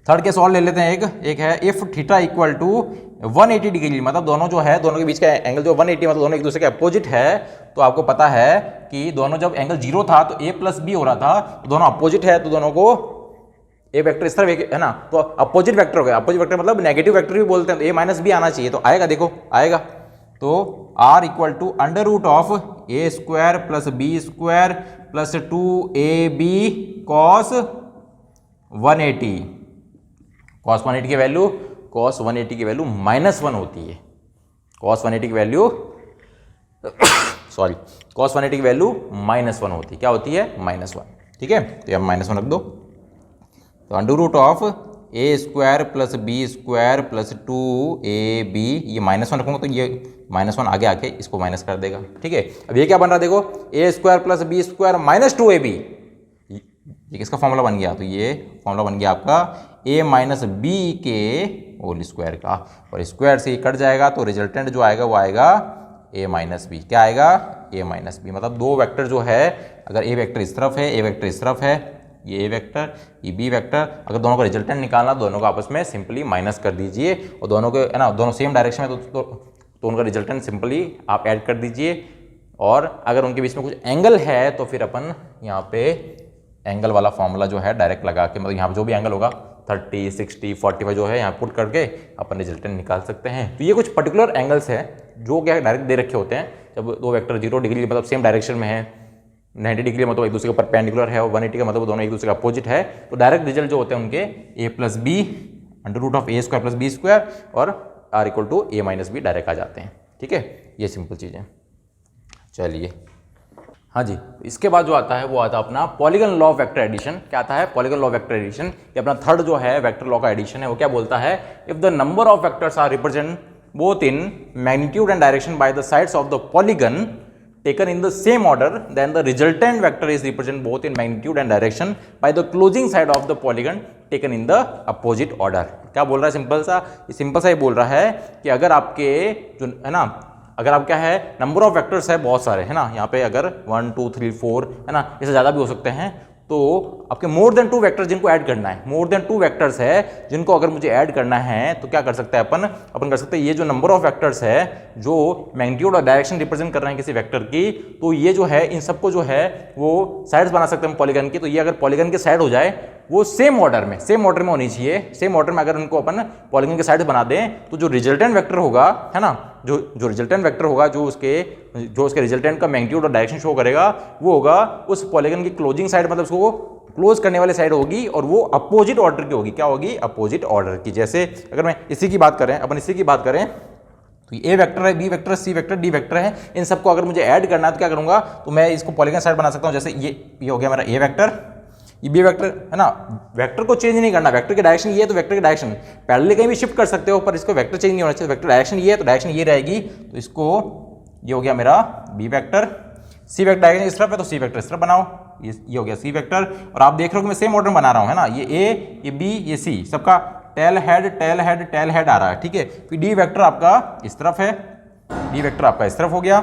थर्ड केस और ले लेते हैं। एक है if theta equal to 180 degree, मतलब दोनों जो है दोनों के बीच का एंगल जो 180 मतलब दोनों एक दूसरे के अपोजिट है। तो आपको पता है कि दोनों जब एंगल 0 था तो a प्लस बी हो रहा था, तो दोनों अपोजिट है, तो दोनों को ए वेक्टर इस तरफ है ना, तो अपोजिट वेक्टर हो गया। अपोजिट वेक्टर मतलब नेगेटिव वेक्टर भी बोलते हैं, तो ए माइनस बी आना चाहिए, तो आएगा, देखो आएगा। तो r equal to under root of A square plus B square plus 2ab cos 180, cos 180 की वैल्यू -1 होती है, कॉस 180 की वैल्यू सॉरी कॉस 180 की वैल्यू -1 होती है, क्या होती है -1, ठीक है। तो यहाँ -1 रख दो, तो under root of A square plus B square plus 2ab, ये -1 रखूंगा तो ये -1 आगे आके इसको माइनस कर देगा, ठीक है। अब ये क्या बन रहा है देखो, A square plus B square minus 2ab, ये किसका फॉर्मूला बन गया, तो ये फॉर्मूला बन गया आपका a माइनस बी के होल स्क्वायर का, और स्क्वायर से कट जाएगा तो रिजल्टेंट जो आएगा वो आएगा a माइनस बी। क्या आएगा, a माइनस बी। मतलब दो वेक्टर जो है, अगर a वेक्टर इस तरफ है, a वेक्टर इस तरफ है, ये a वेक्टर, ये b वेक्टर, अगर दोनों का रिजल्टेंट निकालना, दोनों को आपस में सिंपली माइनस कर दीजिए, और दोनों के है ना, दोनों सेम डायरेक्शन में तो उनका रिजल्टेंट सिंपली आप ऐड कर दीजिए। और अगर उनके बीच में कुछ एंगल है तो फिर अपन यहाँ पे एंगल वाला फॉर्मूला जो है डायरेक्ट लगा के, मतलब यहाँ पे जो भी एंगल होगा 30, 60, 45 जो है यहाँ पुट करके अपन रिजल्टेंट निकाल सकते हैं। तो ये कुछ पर्टिकुलर एंगल्स है जो क्या डायरेक्ट दे रखे होते हैं। जब दो वेक्टर 0 डिग्री मतलब सेम डायरेक्शन में है, 90 डिग्री मतलब एक दूसरे के परपेंडिकुलर है, और 180 का मतलब दोनों एक दूसरे का अपोजिट है, तो डायरेक्ट रिजल्ट जो होते हैं उनके a plus B under root of a square plus B square और r equal to a minus B direct आ जाते हैं। ठीक है, ये सिंपल चीज़ है। चलिए, हाँ जी, इसके बाद जो आता है वो आता है अपना polygon law of vector addition. क्या आता है, polygon law of vector addition. ये अपना थर्ड जो है वेक्टर लॉ का एडिशन है। वो क्या बोलता है, if the number of vectors are represent both in magnitude and direction by the sides of the polygon taken in the same order, then the resultant vector is represented both in magnitude and direction by the closing side of the polygon taken in the opposite order। क्या बोल रहा है, simple सा ये बोल रहा है कि अगर आपके जो है ना, अगर आप क्या है, नंबर ऑफ वेक्टर्स है बहुत सारे है ना, यहाँ पे अगर 1 2 3 4 है ना, इससे ज़्यादा भी हो सकते हैं, तो आपके मोर देन 2 वेक्टर्स जिनको ऐड करना है, मोर देन 2 वेक्टर्स है जिनको अगर मुझे ऐड करना है, तो क्या कर सकते हैं अपन कर सकते हैं, ये जो नंबर ऑफ वेक्टर्स है जो मैग्नीट्यूड और डायरेक्शन रिप्रेजेंट कर रहे हैं किसी वेक्टर की, तो ये जो है इन सबको जो है वो साइड्स बना सकते हैं पॉलीगन की। तो ये अगर पॉलीगन के साइड हो जाए, वो सेम ऑर्डर में होनी चाहिए। सेम ऑर्डर में अगर उनको अपन पॉलीगन के साइड बना दें, तो जो रिजल्टेंट वेक्टर होगा है ना, जो रिजल्टेंट वेक्टर होगा, जो उसके रिजल्टेंट का मैग्नीट्यूड और डायरेक्शन शो करेगा, वो होगा उस पॉलीगन की क्लोजिंग साइड, मतलब उसको क्लोज करने वाली साइड होगी, और वो अपोजिट ऑर्डर की होगी। क्या होगी, अपोजिट ऑर्डर की। जैसे अगर मैं इसी की बात करें तो ए वेक्टर है, B vector, C vector, D vector है, इन सबको अगर मुझे ऐड करना है तो क्या करूंगा, तो मैं इसको पॉलीगन साइड बना सकता हूं। जैसे ये हो गया मेरा ए वेक्टर, ये बी वेक्टर है ना, वेक्टर को चेंज नहीं करना, वेक्टर की डायरेक्शन ये है तो वेक्टर की डायरेक्शन पैरेलल कहीं भी शिफ्ट कर सकते हो, पर इसको वेक्टर चेंज नहीं होना चाहिए। वेक्टर डायरेक्शन ये है तो डायरेक्शन ये रहेगी, तो इसको ये हो गया मेरा B vector. C vector direction इस तरफ है तो सी वेक्टर इस तरफ बनाओ, ये हो गया सी वेक्टर। और आप देख रहे हो कि मैं सेम ऑर्डर बना रहा हूँ है ना, ये ए, ये बी, ये सी, सबका टेल हेड आ रहा है। ठीक है, फिर डी वेक्टर आपका इस तरफ है, डी वेक्टर आपका इस तरफ हो गया।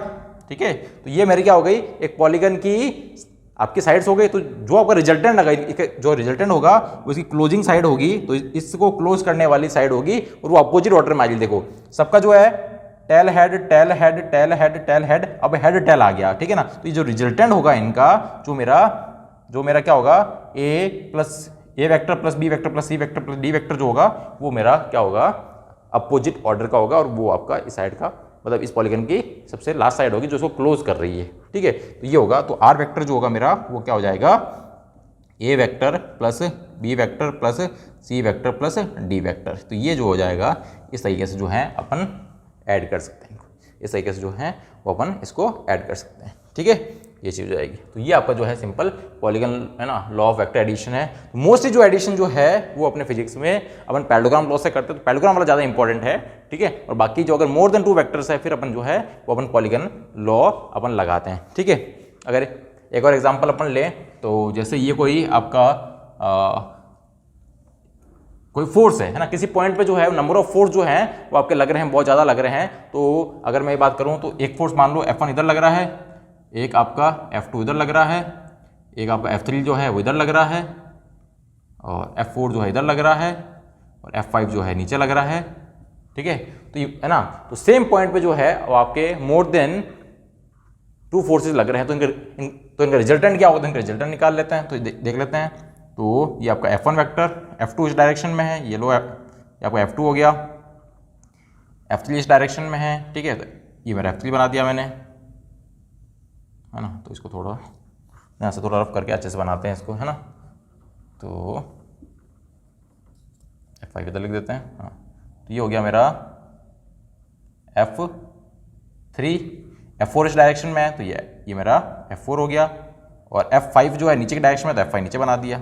ठीक है, तो ये मेरी क्या हो गई, एक पॉलीगन की आपकी साइड्स हो गई। तो जो आपका रिजल्टेंट होगा वो इसकी क्लोजिंग साइड होगी, तो इसको क्लोज करने वाली साइड होगी, और वो अपोजिट ऑर्डर में आ गई। देखो सबका जो है टेल हेड, अब हेड टेल आ गया। ठीक है ना, तो ये जो रिजल्टेंट होगा इनका, जो मेरा क्या होगा, A vector plus B vector plus C vector plus D vector जो होगा, वो मेरा क्या होगा, अपोजिट ऑर्डर का होगा, और वो आपका इस साइड का, मतलब इस पॉलीगन की सबसे लास्ट साइड होगी जो उसको क्लोज कर रही है। ठीक है, तो ये होगा, तो आर वेक्टर जो होगा मेरा, वो क्या हो जाएगा, A vector plus B vector plus C vector plus D vector. तो ये जो हो जाएगा, इस तरीके से जो है अपन ऐड कर सकते हैं, इस तरीके से जो है वो अपन इसको ऐड कर सकते हैं। ठीक है, ये चीज़ हो जाएगी। तो ये आपका जो है सिंपल पॉलीगन है ना, लॉ ऑफ वेक्टर एडिशन है। मोस्टली जो एडिशन जो है वो अपने फिजिक्स में अपन पैरेललोग्राम लॉ से करते हैं, तो पैरेललोग्राम वाला ज़्यादा इंपॉर्टेंट है। ठीक है, और बाकी जो अगर मोर देन 2 वेक्टर्स है, फिर अपन जो है वो अपन पॉलीगन लॉ अपन लगाते हैं। ठीक है, अगर एक और एग्जाम्पल अपन लें, तो जैसे ये कोई आपका कोई फोर्स है ना, किसी पॉइंट पे जो है नंबर ऑफ फोर्स जो है वो आपके लग रहे हैं, बहुत ज़्यादा लग रहे हैं। तो अगर मैं बात करूँ तो एक फोर्स मान लो F1 इधर लग रहा है, एक आपका F2 इधर लग रहा है, एक आपका F3 जो है वो इधर लग रहा है, और F4 जो है इधर लग रहा है, और F5 जो है नीचे लग रहा है। ठीक है, तो ये है ना, तो सेम पॉइंट पे जो है वो आपके मोर देन 2 फोर्सेस लग रहे हैं, तो इनका रिजल्टेंट क्या होगा, तो इनका रिजल्टेंट निकाल लेते हैं। तो देख लेते हैं। तो ये आपका F1 वेक्टर, F2 इस डायरेक्शन में है, ये लो ये आपका F2 हो गया, F3 इस डायरेक्शन में है। ठीक है, तो ये मेरा F3 बना दिया मैंने, है ना। तो इसको थोड़ा यहाँ से थोड़ा रफ करके अच्छे से बनाते हैं इसको, है ना। तो F5 इधर लिख देते हैं। हाँ, तो ये हो गया मेरा F3, F4 इस डायरेक्शन में है, तो ये मेरा F4 हो गया, और F5 जो है नीचे के डायरेक्शन में, तो F5 नीचे बना दिया,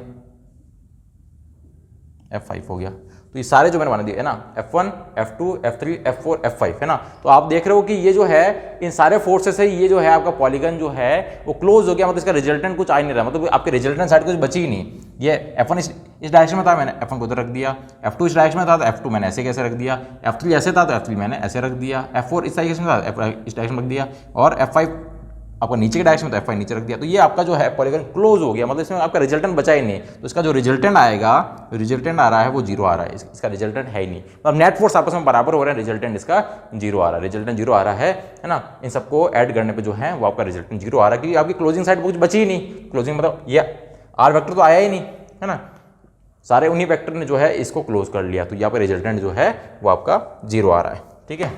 F5 हो गया। तो तो ये सारे जो मैंने बना दिए है ना, F1, F2, F3, F4, F5 है ना। तो आप देख रहे हो कि ये जो है इन सारे फोर्सेस से ये जो है आपका पॉलीगन जो है वो क्लोज हो गया, मतलब इसका रिजल्टेंट कुछ आ ही नहीं रहा, मतलब आपके रिजल्टेंट साइड कुछ बची ही नहीं। ये F1 इस डायरेक्शन में था, मैंने F1 को उधर रख दिया, F2 इस डायरेक्शन में था तो F2 मैंने ऐसे कैसे रख दिया, F3 ऐसे था तो F3 मैंने ऐसे रख दिया, F4 इस डायरेक्शन में था इस डायरेक्शन में रख दिया, और F5 आपका नीचे के डायरेक्शन में तो F5 नीचे रख दिया। तो ये आपका जो है पॉलीगन क्लोज हो गया, मतलब इसमें आपका रिजल्टेंट बचा ही नहीं। तो इसका जो रिजल्टेंट आएगा, रिजल्टेंट आ रहा है वो जीरो आ रहा है, इसका रिजल्टेंट है ही नहीं। तो अब नेट फोर्स आपस में बराबर हो रहा है, रिजल्टेंट इसका जीरो आ रहा है, रिजल्टेंट जीरो आ रहा है ना। इन सबको ऐड करने पे जो है वो आपका रिजल्टेंट जीरो आ रहा है, क्योंकि आपकी क्लोजिंग साइड कुछ बची ही नहीं। क्लोजिंग मतलब ये आर वेक्टर तो आया ही नहीं है ना, सारे उन्हीं वेक्टर ने जो है इसको क्लोज कर लिया, तो यहाँ पे रिजल्टेंट जो है वो आपका जीरो आ रहा है। ठीक है,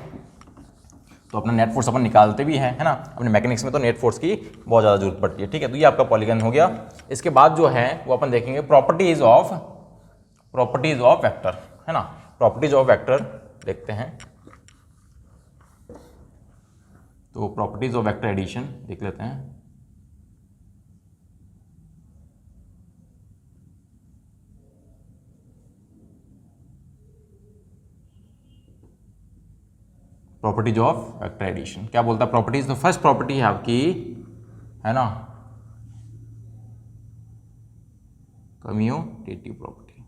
तो अपना नेट फोर्स अपन निकालते भी हैं है ना, अपने मैकेनिक्स में तो नेट फोर्स की बहुत ज़्यादा जरूरत पड़ती है। ठीक है, तो ये आपका पॉलीगन हो गया। इसके बाद जो है वो अपन देखेंगे प्रॉपर्टीज ऑफ वेक्टर है ना। प्रॉपर्टीज ऑफ वेक्टर देखते हैं, तो प्रॉपर्टीज ऑफ वेक्टर एडिशन देख लेते हैं। प्रॉपर्टीज ऑफ वेक्टर एडिशन क्या बोलता है प्रॉपर्टीज, तो फर्स्ट प्रॉपर्टी है आपकी है ना कम्यूटेटिव प्रॉपर्टी।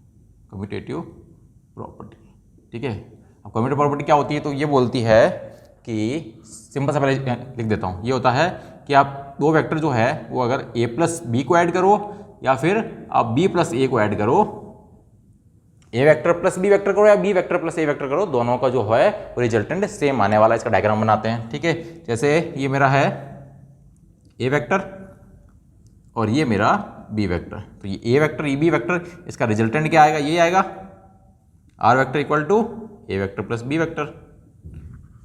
ठीक है, अब कम्यूटेटिव प्रॉपर्टी क्या होती है, तो ये बोलती है कि सिंपल सा पहले लिख देता हूँ, ये होता है कि आप दो वेक्टर जो है वो अगर a प्लस बी को ऐड करो या फिर आप b प्लस ए को ऐड करो, ए वेक्टर प्लस बी वेक्टर करो या बी वेक्टर प्लस ए वेक्टर करो, दोनों का जो है रिजल्टेंट सेम आने वाला है। इसका डायग्राम बनाते हैं। ठीक है, जैसे ये मेरा है ए वेक्टर और ये मेरा बी वेक्टर, तो ये ए वेक्टर ये बी वेक्टर, इसका रिजल्टेंट क्या आएगा, ये आएगा r vector equal to A vector plus B vector,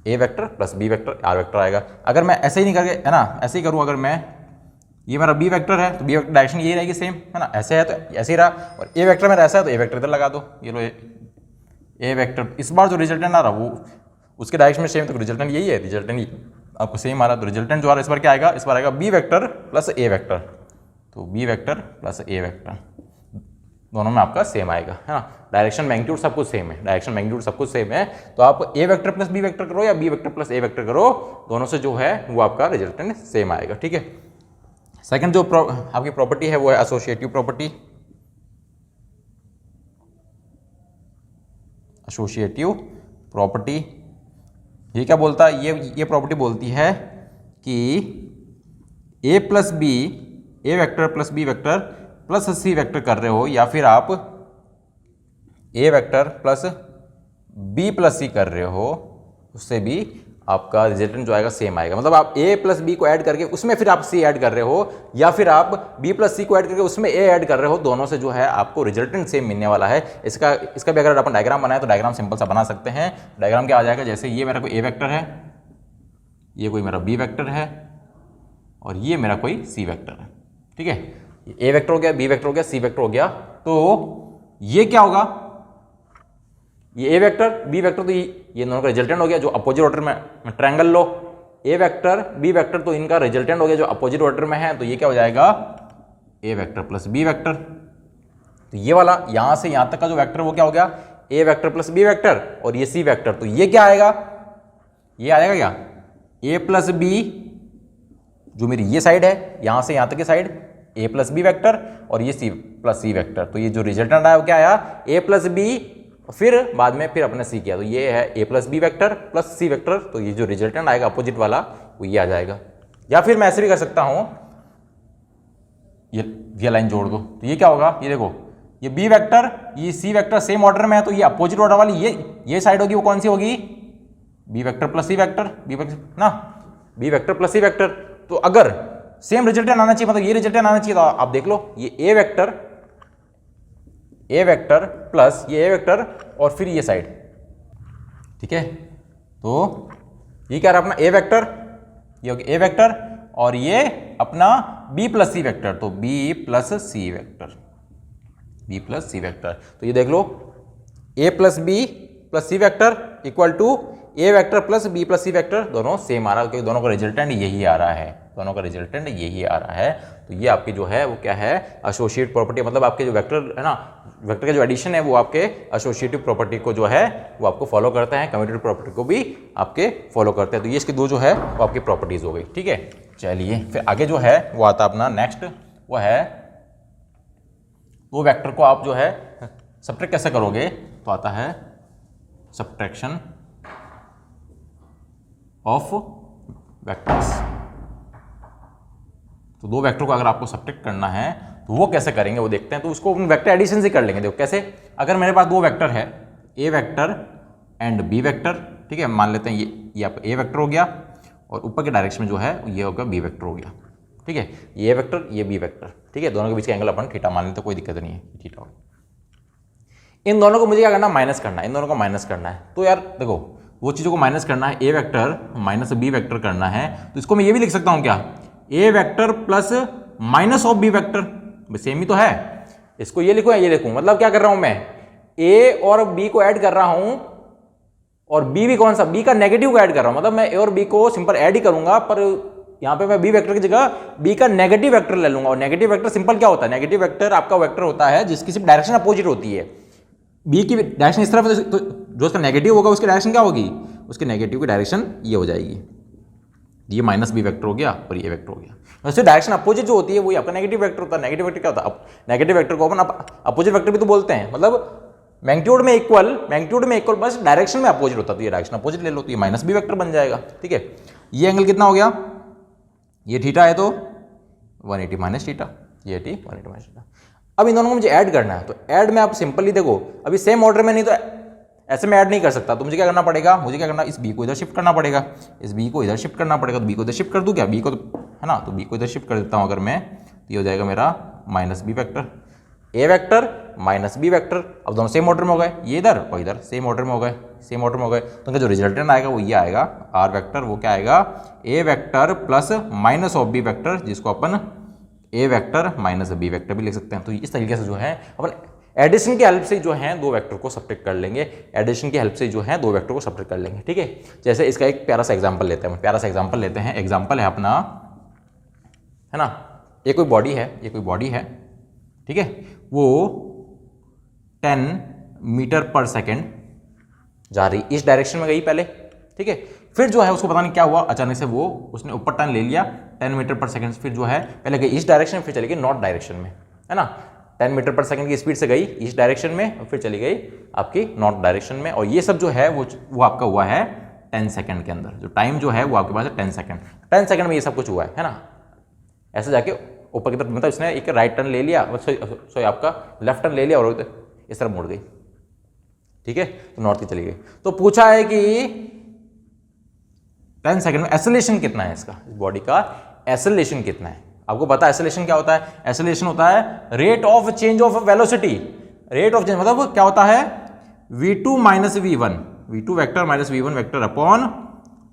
A vector plus B vector r vector आएगा। अगर मैं ऐसे ही नहीं करके है ना, ऐसे ही करूँ, अगर मैं ये मेरा बी वेक्टर है तो बी वेक्टर डायरेक्शन यही रहेगी सेम है ना, ऐसे है तो ऐसे ही रहा, और ए वेक्टर मेरा ऐसा है तो ए वेक्टर इधर लगा दो, ये लो ए वेक्टर। इस बार जो रिजल्टेंट आ रहा वो उसके डायरेक्शन में सेम, तो रिजल्टेंट यही है, रिजल्टेंट आपको सेम आ रहा है। तो रिजल्टेंट जो आ रहा है इस बार क्या आएगा, इस बार आएगा बी वेक्टर प्लस ए वेक्टर, तो बी वेक्टर प्लस ए वेक्टर दोनों में आपका सेम आएगा है ना। डायरेक्शन मैग्नीट्यूड सब कुछ सेम है, डायरेक्शन मैग्नीट्यूड सब कुछ सेम है, तो आप A vector plus B vector करो या बी वेक्टर प्लस ए वेक्टर करो, दोनों से जो है वो आपका रिजल्टेंट सेम आएगा। ठीक है, सेकंड जो आपकी प्रॉपर्टी है वो है एसोसिएटिव प्रॉपर्टी। एसोसिएटिव प्रॉपर्टी ये क्या बोलता है, ये प्रॉपर्टी बोलती है कि A plus B A vector plus B vector plus C vector कर रहे हो, या फिर आप A vector plus B plus C कर रहे हो, उससे भी आपका रिजल्टेंट जो आएगा सेम आएगा। मतलब आप a प्लस बी को ऐड करके उसमें फिर आप c ऐड कर रहे हो, या फिर आप b प्लस सी को ऐड करके उसमें a ऐड कर रहे हो, दोनों से जो है आपको रिजल्टेंट सेम मिलने वाला है। इसका भी अगर अपन डायग्राम बनाए तो डायग्राम सिंपल सा बना सकते हैं। डायग्राम क्या आ जाएगा, जैसे ये मेरा कोई a वेक्टर है, ये कोई मेरा b वेक्टर है, और ये मेरा कोई c वेक्टर है। ठीक है, a वेक्टर हो गया, b वेक्टर हो गया, c वेक्टर हो गया, तो ये क्या होगा, ये ए वेक्टर बी वेक्टर, तो ये दोनों का रिजल्टेंट हो गया। जो अपोजिट ऑर्डर में ट्रायंगल लो, ए वेक्टर बी वेक्टर, तो इनका रिजल्टेंट हो गया जो अपोजिट ऑर्डर में है, तो ये क्या हो जाएगा A vector plus B vector. तो ये वाला यहां से यहां तक का जो वेक्टर वो क्या हो गया ए वेक्टर प्लस बी वेक्टर, और ये सी वेक्टर, तो ये क्या आएगा, ये आएगा क्या ए प्लस बी, जो मेरी ये साइड है यहां से यहां तक की साइड ए प्लस बी वेक्टर, और ये सी प्लस सी वेक्टर। तो ये जो रिजल्टेंट आया वो क्या आया ए प्लस बी, फिर बाद में फिर अपने सी किया, तो ये है A plus B vector plus C vector, तो ये जो रिजल्टेंट आएगा अपोजिट वाला वो ये आ जाएगा। या फिर मैं ऐसे भी कर सकता हूं, ये लाइन जोड़ दो, तो ये क्या होगा, ये देखो ये बी वेक्टर ये सी वेक्टर सेम ऑर्डर में है, तो ये अपोजिट ऑर्डर वाली ये साइड होगी, वो कौन सी होगी B vector plus C vector, B vector ना B vector plus C vector. तो अगर सेम रिजल्टेंट आना चाहिए, मतलब ये रिजल्टेंट आना चाहिए, तो आप देख लो ये ए वेक्टर प्लस ये ए वेक्टर और फिर ये साइड। ठीक है, तो ये क्या रहा अपना ए वेक्टर, ये हो गया ए वेक्टर, और ये अपना बी प्लस सी वेक्टर, तो B plus C vector, B plus C vector. तो ये देख लो A plus B plus C vector equal to A vector plus B plus C vector दोनों सेम आ रहा है, क्योंकि दोनों का रिजल्टेंट यही आ रहा है, दोनों का रिजल्टेंट यही आ रहा है। तो ये आपकी जो है वो क्या है, एसोसिएट प्रॉपर्टी, मतलब आपके जो वेक्टर है ना, वेक्टर का जो एडिशन है वो आपके एसोसिएटिव प्रॉपर्टी को जो है वो आपको फॉलो करता है, कम्यूटेटिव प्रॉपर्टी को भी आपके फॉलो करते हैं। तो ये इसकी दो जो है वो आपकी प्रॉपर्टीज हो गई। ठीक है, चलिए फिर आगे जो है वो आता अपना नेक्स्ट, वो है वो वेक्टर को आप जो है सब्ट्रैक्ट कैसे करोगे, तो आता है सब्ट्रैक्शन ऑफ वेक्टर्स। तो दो वेक्टर को अगर आपको सब्ट्रैक्ट करना है तो वो कैसे करेंगे वो देखते हैं। तो उसको वेक्टर एडिशन से कर लेंगे। देखो कैसे, अगर मेरे पास दो वेक्टर है, ए वेक्टर एंड बी वेक्टर, ठीक है, मान लेते हैं ये आपका ए वेक्टर हो गया और ऊपर के डायरेक्शन में जो है ये होगा बी वेक्टर हो गया। ठीक है, ये वेक्टर ये बी वेक्टर, ठीक है, दोनों के बीच का एंगल अपन थीटा मान लेते, कोई दिक्कत नहीं है, थीटा हो। इन दोनों को मुझे क्या करना, माइनस करना है, इन दोनों को माइनस करना है। तो यार देखो वो चीज़ों को माइनस करना है, ए वेक्टर माइनस बी वेक्टर करना है, तो इसको मैं ये भी लिख सकता हूँ क्या, A vector plus minus of B vector, same ही तो है। इसको ये लिखूं या ये लिखूं, मतलब क्या कर रहा हूं मैं, ए और बी को ऐड कर रहा हूं और बी भी कौन सा, बी का नेगेटिव को ऐड कर रहा हूं, मतलब मैं ए और बी को सिंपल ऐड ही करूंगा, पर यहां पे मैं बी वेक्टर की जगह बी का नेगेटिव वेक्टर ले लूंगा। और नेगेटिव वेक्टर सिंपल क्या होता है, नेगेटिव वेक्टर आपका वेक्टर होता है जिसकी सिर्फ डायरेक्शन अपोजिट होती है। बी की डायरेक्शन इस तरफ है तो जो उसका नेगेटिव होगा उसकी डायरेक्शन क्या होगी, उसके नेगेटिव की डायरेक्शन ये हो जाएगी, ये माइनस बी वेक्टर हो गया और ये वेक्टर हो गया। वैसे डायरेक्शन अपोजिट जो होती है वही आपका नेगेटिव वेक्टर होता है। नेगेटिव वेक्टर क्या होता है, नेगेटिव वेक्टर को अपन अपोजिट वेक्टर भी तो बोलते हैं, मतलब मैग्नीट्यूड में इक्वल बस डायरेक्शन में अपोजिट होता है। तो ये डायरेक्शन अपोजिट ले लो तो ये माइनस बी वेक्टर बन जाएगा। ठीक है, ये एंगल कितना हो गया, ये थीटा है तो 180 माइनस थीटा, ये 180 माइनस थीटा। अब इन दोनों को मुझे ऐड करना है, तो ऐड में आप सिंपली देखो, अभी सेम ऑर्डर में नहीं तो ऐसे में ऐड नहीं कर सकता, तो मुझे क्या करना पड़ेगा, मुझे क्या करना, इस बी को इधर शिफ्ट करना पड़ेगा, इस बी को इधर शिफ्ट करना पड़ेगा। तो बी को इधर शिफ्ट कर दूं क्या, बी को तो है ना, तो बी को इधर शिफ्ट कर देता हूं अगर मैं, तो ये हो जाएगा मेरा माइनस बी वेक्टर, ए वेक्टर माइनस बी वेक्टर। अब दोनों सेम ऑर्डर में हो गए, ये इधर और इधर सेम ऑर्डर में हो गए, सेम ऑर्डर में हो गए। तो उनका जो रिजल्टेंट आएगा वो ये आएगा, आर वेक्टर, वो क्या आएगा, A vector plus minus of B vector, जिसको अपन A vector minus B vector भी लिख सकते हैं। तो इस तरीके से जो है अपन एडिशन की हेल्प से जो है दो वेक्टर को सब्ट्रैक्ट कर लेंगे, एडिशन की हेल्प से जो है दो वेक्टर को सब्ट्रैक्ट कर लेंगे। ठीक है, जैसे इसका एक प्यारा सा एग्जांपल लेते हैं, प्यारा सा एग्जांपल लेते हैं। एग्जांपल है अपना, है ना, ये कोई बॉडी है, ठीक है, वो 10 मीटर पर सेकेंड जा रही, इस डायरेक्शन में गई पहले। ठीक है, फिर जो है उसको पता नहीं क्या हुआ, अचानक से वो उसने ऊपर टर्न ले लिया 10 मीटर पर सेकेंड, फिर जो है पहले गई इस डायरेक्शन में, फिर चली गई नॉर्थ डायरेक्शन में, है ना। 10 मीटर पर सेकंड की स्पीड से गई इस डायरेक्शन में और फिर चली गई आपकी नॉर्थ डायरेक्शन में। और ये सब जो है वो आपका हुआ है 10 सेकंड के अंदर। जो टाइम जो है वो आपके पास है 10 सेकंड, 10 सेकंड में ये सब कुछ हुआ है ना। ऐसे जाके ऊपर की तरफ, मतलब इसने एक राइट टर्न ले लिया, सॉरी आपका लेफ्ट टर्न ले लिया और इस तरफ मुड़ गई। ठीक है, तो नॉर्थ की चली गई। तो पूछा है कि 10 सेकंड में एक्सेलरेशन कितना है, इसका इस बॉडी का एक्सेलरेशन कितना है। आपको पता है एक्सेलरेशन क्या होता है, एक्सेलरेशन होता है rate of change of velocity, rate of change मतलब क्या होता है, v2 minus v1, v2 vector minus v1 vector upon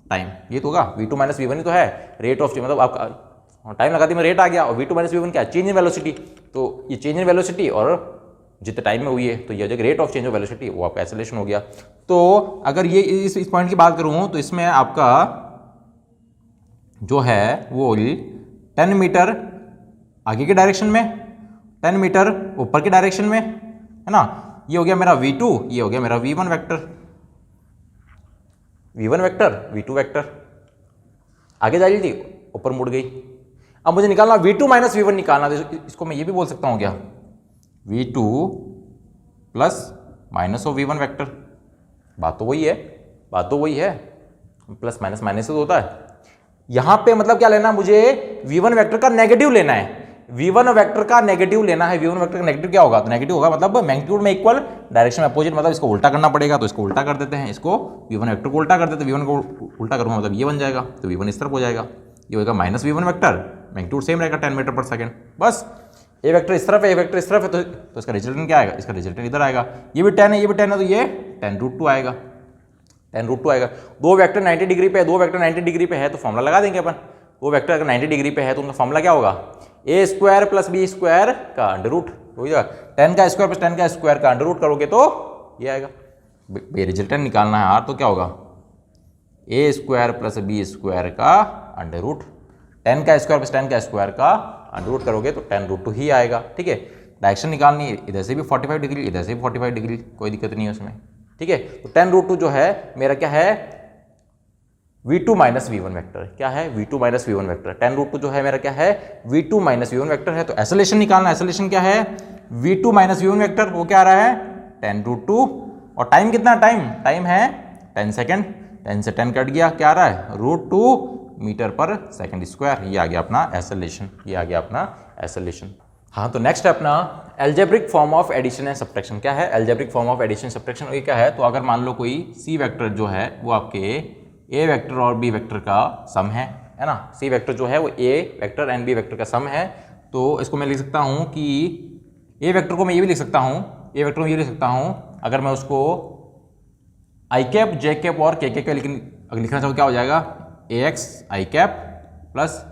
time. ये तो होगा v2 माइनस v1 ही तो है रेट ऑफ चेंज, मतलब आपका टाइम लगाते में रेट आ गया और v2 माइनस v1 क्या है, चेंज इन वेलोसिटी। तो ये चेंज इन वेलोसिटी और जितने टाइम में हुई है तो ये हो जाएगा rate of change of velocity, वो आपका एक्सेलरेशन हो गया। तो अगर ये इस पॉइंट की बात करूं तो इसमें आपका जो है वो 10 मीटर आगे के डायरेक्शन में, 10 मीटर ऊपर के डायरेक्शन में, है ना। ये हो गया मेरा v2, ये हो गया मेरा v1 vector, v1 vector v2 vector, आगे जा रही थी ऊपर मुड़ गई। अब मुझे निकालना v2 माइनस v1 निकालना, तो इसको मैं ये भी बोल सकता हूं क्या, v2 plus minus of v1 vector. बात तो वही है, प्लस माइनस माइनस से तो होता है। यहां पे मतलब क्या लेना, मुझे v1 वेक्टर का नेगेटिव लेना है, v1 वेक्टर का नेगेटिव लेना है। v1 वेक्टर का नेगेटिव क्या होगा, तो नेगेटिव होगा मतलब मैग्नीट्यूड में इक्वल डायरेक्शन में अपोजिट, मतलब इसको उल्टा करना पड़ेगा। तो इसको उल्टा कर देते हैं, इसको v1 वेक्टर को उल्टा कर देते हैं, v1 को उल्टा करूंगा मतलब ये बन जाएगा, तो v1 इस तरफ हो जाएगा, ये होगा minus v1 vector, magnitude same रहेगा 10 मीटर पर सेकेंड। बस ए वेक्टर इस तरफ है, ए वेक्टर इस तरफ है, तो इसका रिजल्टेंट क्या आएगा, इसका रिजल्टेंट इधर आएगा। ये भी 10 है, ये भी 10 है, तो ये 10√2 आएगा, 10√2 आएगा। दो वेक्टर 90 डिग्री पे है, दो वेक्टर 90 डिग्री पे है, तो फॉर्मूला लगा देंगे अपन। दो वेक्टर अगर 90 डिग्री पे है तो उनका फॉर्मूला क्या होगा, ए स्क्वायर प्लस बी स्क्वायर का अंडर रूट हो जाएगा, 10 का स्क्वायर प्लस 10 का स्क्वायर का अंडर रूट करोगे तो ये आएगा। रिजल्टेंट निकालना है आर, तो क्या होगा ए स्क्वायर प्लस बी स्क्वायर का अंडर रूट, 10 का स्क्वायर प्लस 10 का स्क्वायर का अंडर रूट करोगे तो 10√2 ही आएगा। ठीक है, डायरेक्शन निकालनी है, इधर से भी 45 डिग्री, इधर से भी 45 डिग्री, कोई दिक्कत नहीं है उसमें। ठीक है, तो 10√2 जो है मेरा क्या है, v2 minus we one vector. क्या है, v2 minus we one vector. 10√2 जो है मेरा क्या है, v2 minus we one vector है। तो एसोलेशन निकालना, एसोलेशन क्या है, v2 minus we one vector, वो क्या आ रहा है 10√2। और टाइम कितना, टाइम है 10 सेकेंड, 10 से 10 कट गया, क्या आ रहा है √2 मीटर पर सेकेंड स्क्वायर। ये आ गया अपना एसोलेशन, ये आ गया अपना एसोलेशन। हाँ, तो नेक्स्ट है अपना algebraic form of addition and subtraction. क्या है algebraic form of addition subtraction, ये क्या है, तो अगर मान लो कोई सी वेक्टर जो है वो आपके ए वेक्टर और बी वेक्टर का सम है ना, सी वेक्टर जो है वो ए वेक्टर एंड बी वेक्टर का सम है, तो इसको मैं लिख सकता हूँ कि ए वेक्टर को मैं ये भी लिख सकता हूँ, ए वेक्टर को ये लिख सकता हूँ, अगर मैं उसको आई कैप, जे कैप और के कैप, लेकिन अगर लिखना चाहूँ क्या हो जाएगा, ए एक्स आई कैप प्लस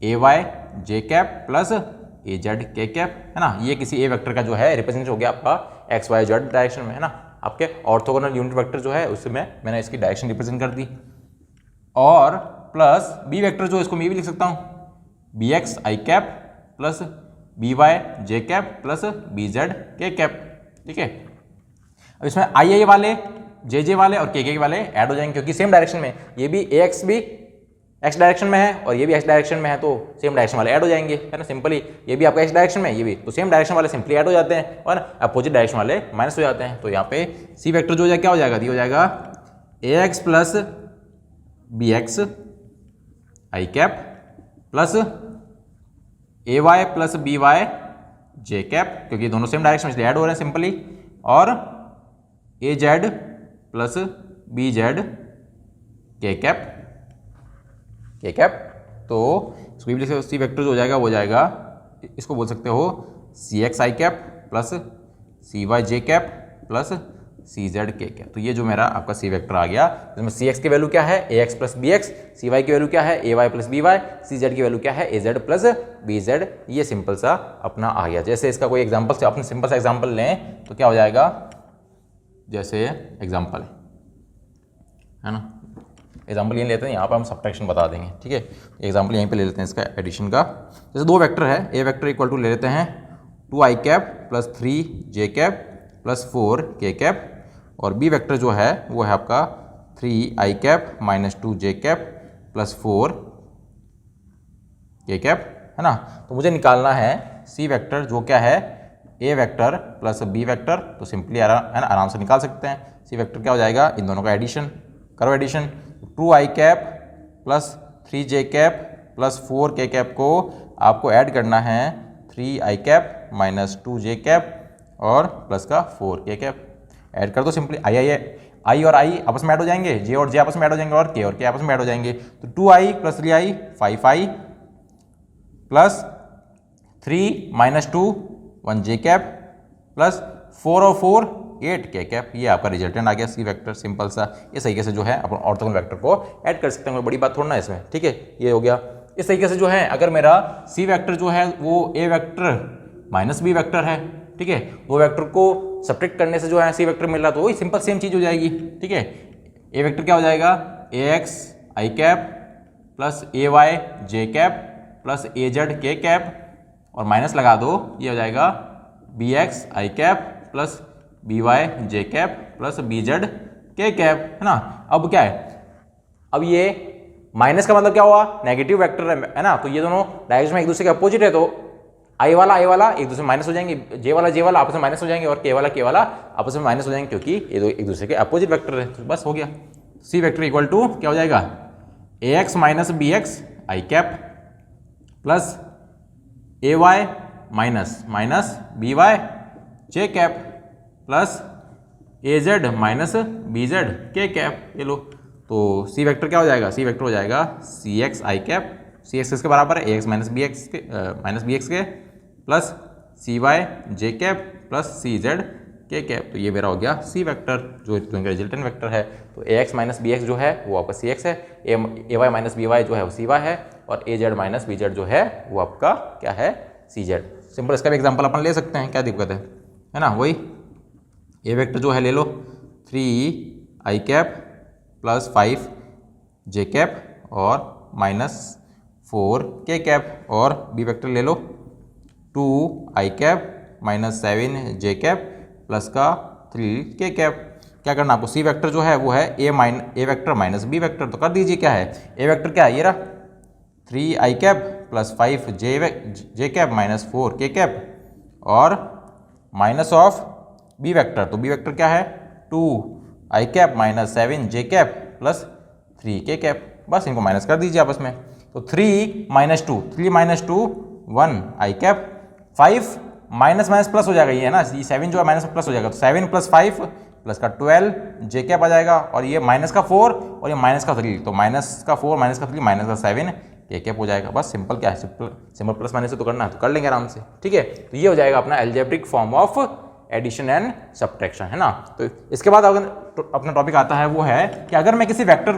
ए वाई जे कैप प्लस ए जेड के कैप, है ना। ये किसी ए वेक्टर का जो है रिप्रेजेंट हो गया आपका एक्स वाई जेड डायरेक्शन में, है ना। आपके ऑर्थोगोनल यूनिट वेक्टर जो है उससे मैंने इसकी डायरेक्शन रिप्रेजेंट कर दी। और प्लस बी वेक्टर जो, इसको मैं भी लिख सकता हूँ बी एक्स आई कैप प्लस बी वाई जे कैप प्लस बी जेड के कैप। ठीक है, अब इसमें आई आई वाले, जे वाले और के वाले ऐड हो जाएंगे, क्योंकि सेम डायरेक्शन में, ये भी ए एक्स भी एक्स डायरेक्शन में है और ये भी एक्स डायरेक्शन में है, तो सेम डायरेक्शन वाले ऐड हो जाएंगे, है ना। सिंपली ये भी आपका एक्स डायरेक्शन में, ये भी, तो सेम डायरेक्शन वाले सिंपली ऐड हो जाते हैं और अपोजिट डायरेक्शन वाले माइनस हो जाते हैं। तो यहाँ पे सी वेक्टर जो हो जाएगा क्या हो जाएगा, ये हो जाएगा ए एक्स प्लस बी एक्स आई कैप प्लस ए वाई प्लस बी वाई जे कैप, क्योंकि दोनों सेम डायरेक्शन में इसलिए ऐड हो रहे हैं सिंपली, और ए जेड प्लस बी जेड के कैप, के कैप। तो इसको भी लिख सकते हो, सी वेक्टर जो हो जाएगा वो जाएगा, इसको बोल सकते हो सी एक्स आई कैप प्लस सी वाई जे कैप प्लस सी जेड के कैप। तो ये जो मेरा आपका सी वेक्टर आ गया, इसमें सी एक्स की वैल्यू क्या है, ए एक्स प्लस बी एक्स, सी वाई की वैल्यू क्या है, ए वाई प्लस बी वाई, सी जेड की वैल्यू क्या है, ए जेड प्लस बी जेड। ये सिंपल सा अपना आ गया। जैसे इसका कोई एग्जाम्पल से अपने सिंपल सा एग्जाम्पल लें तो क्या हो जाएगा, जैसे एग्जाम्पल है ना, एग्जाम्पल ये लेते हैं, यहाँ पर हम सब्ट्रैक्शन बता देंगे। ठीक है, एग्जाम्पल यहीं पे ले लेते हैं इसका एडिशन का। जैसे दो वेक्टर है, ए वेक्टर इक्वल टू ले लेते हैं 2 आई कैप प्लस 3 जे कैप प्लस 4 के कैप, और बी वेक्टर जो है वो है आपका 3 आई कैप माइनस 2 जे कैप प्लस 4 के कैप, है ना। तो मुझे निकालना है सी वेक्टर जो क्या है, ए वेक्टर प्लस बी वेक्टर। तो सिंपली है ना, आराम से निकाल सकते हैं। सी वेक्टर क्या हो जाएगा, इन दोनों का एडिशन करो, एडिशन 2 आई कैप प्लस 3 जे कैप प्लस 4 के कैप को आपको ऐड करना है 3 आई कैप माइनस 2 जे कैप और प्लस का 4 के कैप। ऐड कर दो सिंपली, आई और आई आपस में ऐड हो जाएंगे, जे और जे आपस में ऐड हो जाएंगे और के आपस में ऐड हो जाएंगे। तो 2i plus 3i 5i plus 3 minus 2 1 जे कैप प्लस 4 और 4 8 के कैप। ये आपका रिजल्टेंट आ गया सी वेक्टर, सिंपल सा। इस तरीके से जो है अपन ऑर्थोगोनल वेक्टर को ऐड कर सकते हैं, कोई बड़ी बात थोड़ा ना इसमें। ठीक है, ये हो गया। इस तरीके से जो है, अगर मेरा सी वेक्टर जो है वो ए वेक्टर माइनस बी वेक्टर है, ठीक है, दो वेक्टर को सब्ट्रैक्ट करने से जो है सी वेक्टर मिल रहा, तो वही सिंपल सेम चीज हो जाएगी। ठीक है, ए वेक्टर क्या हो जाएगा, ए एक्स आई कैप प्लस ए वाई जे कैप प्लस ए जेड के कैप, और माइनस लगा दो, ये हो जाएगा बी एक्स आई कैप प्लस बी वाई जे कैप प्लस बी जेड के कैप, है ना। अब क्या है, अब ये माइनस का मतलब क्या हुआ, नेगेटिव वेक्टर है ना, तो ये दोनों डायरेक्शन में एक दूसरे के अपोजिट है, तो आई वाला एक दूसरे में माइनस हो जाएंगे, जे वाला आपस में माइनस हो जाएंगे और के वाला आपस में माइनस हो जाएंगे, क्योंकि ये दो एक दूसरे के अपोजिट वेक्टर है। तो बस हो गया, सी वेक्टर इक्वल टू क्या हो जाएगा, ए एक्स माइनस बी एक्स आई कैप प्लस ए वाई माइनस बी वाई जे कैप प्लस ए जेड माइनस बी जेड के कैप। ये लो, तो सी वेक्टर क्या हो जाएगा, सी वेक्टर हो जाएगा सी एक्स आई कैप, सी एक्स किसके बराबर है, ए एक्स माइनस बी एक्स के प्लस सी वाई जे कैप प्लस सी जेड के कैप। तो ये मेरा हो गया सी वेक्टर, जो इनका रिजल्टेंट वेक्टर है। तो ए एक्स माइनस बी एक्स जो है वो आपका सी एक्स है, ए वाई माइनस बी वाई जो है वो सी वाई है, और ए जेड माइनस बी जेड जो है वो आपका क्या है, सी जेड। सिंपल, इसका भी एग्जाम्पल अपन ले सकते हैं, क्या दिक्कत है ना। वही ए वेक्टर जो है ले लो 3 आई कैप प्लस 5 जे कैप और -4 के कैप, और बी वेक्टर ले लो 2i कैप -7 जे कैप प्लस का 3 के कैप। क्या करना आपको, सी वेक्टर जो है वो है ए वेक्टर माइनस बी वेक्टर, तो कर दीजिए क्या है, ए वेक्टर क्या है, ये रहा 3i कैप प्लस 5 जे कैप -4 के कैप, और माइनस ऑफ बी वेक्टर, तो बी वेक्टर क्या है 2i कैप -7 जे कैप प्लस 3 के कैप। बस इनको माइनस कर दीजिए आपस में, तो 3 - 2 1i cap, 5 minus minus plus हो जाएगा, ये है ना, ये 7 जो है माइनस प्लस हो जाएगा, तो 7 + 5 प्लस का 12 जे कैप आ जाएगा, और ये माइनस का 4 और ये माइनस का 3, तो माइनस का 4 माइनस का 3 माइनस का 7 के कैप हो जाएगा। बस सिंपल क्या है, सिंपल प्लस माइनस से तो करना है, तो कर लेंगे आराम से, ठीक है। तो ये हो जाएगा अपना algebraic form of addition and subtraction, है ना। तो इसके बाद अगर अपना टॉपिक आता है वो है कि अगर मैं किसी वेक्टर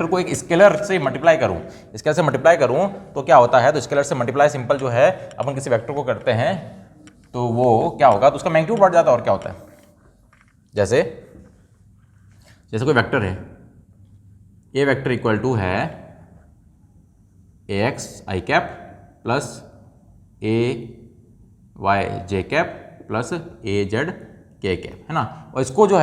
को एक स्केलर से मल्टीप्लाई करूं, स्केलर से मल्टीप्लाई करूं तो क्या होता है, तो स्केलर से मल्टीप्लाई सिंपल जो है अपन किसी वेक्टर को करते हैं तो वो क्या होगा, तो उसका मैग्नीट्यूड बढ़ जाता है, और क्या होता है, जैसे कोई वेक्टर है, ए वेक्टर इक्वल टू है ax i cap plus a y j cap plus a z k cap, है ना। और इसको जो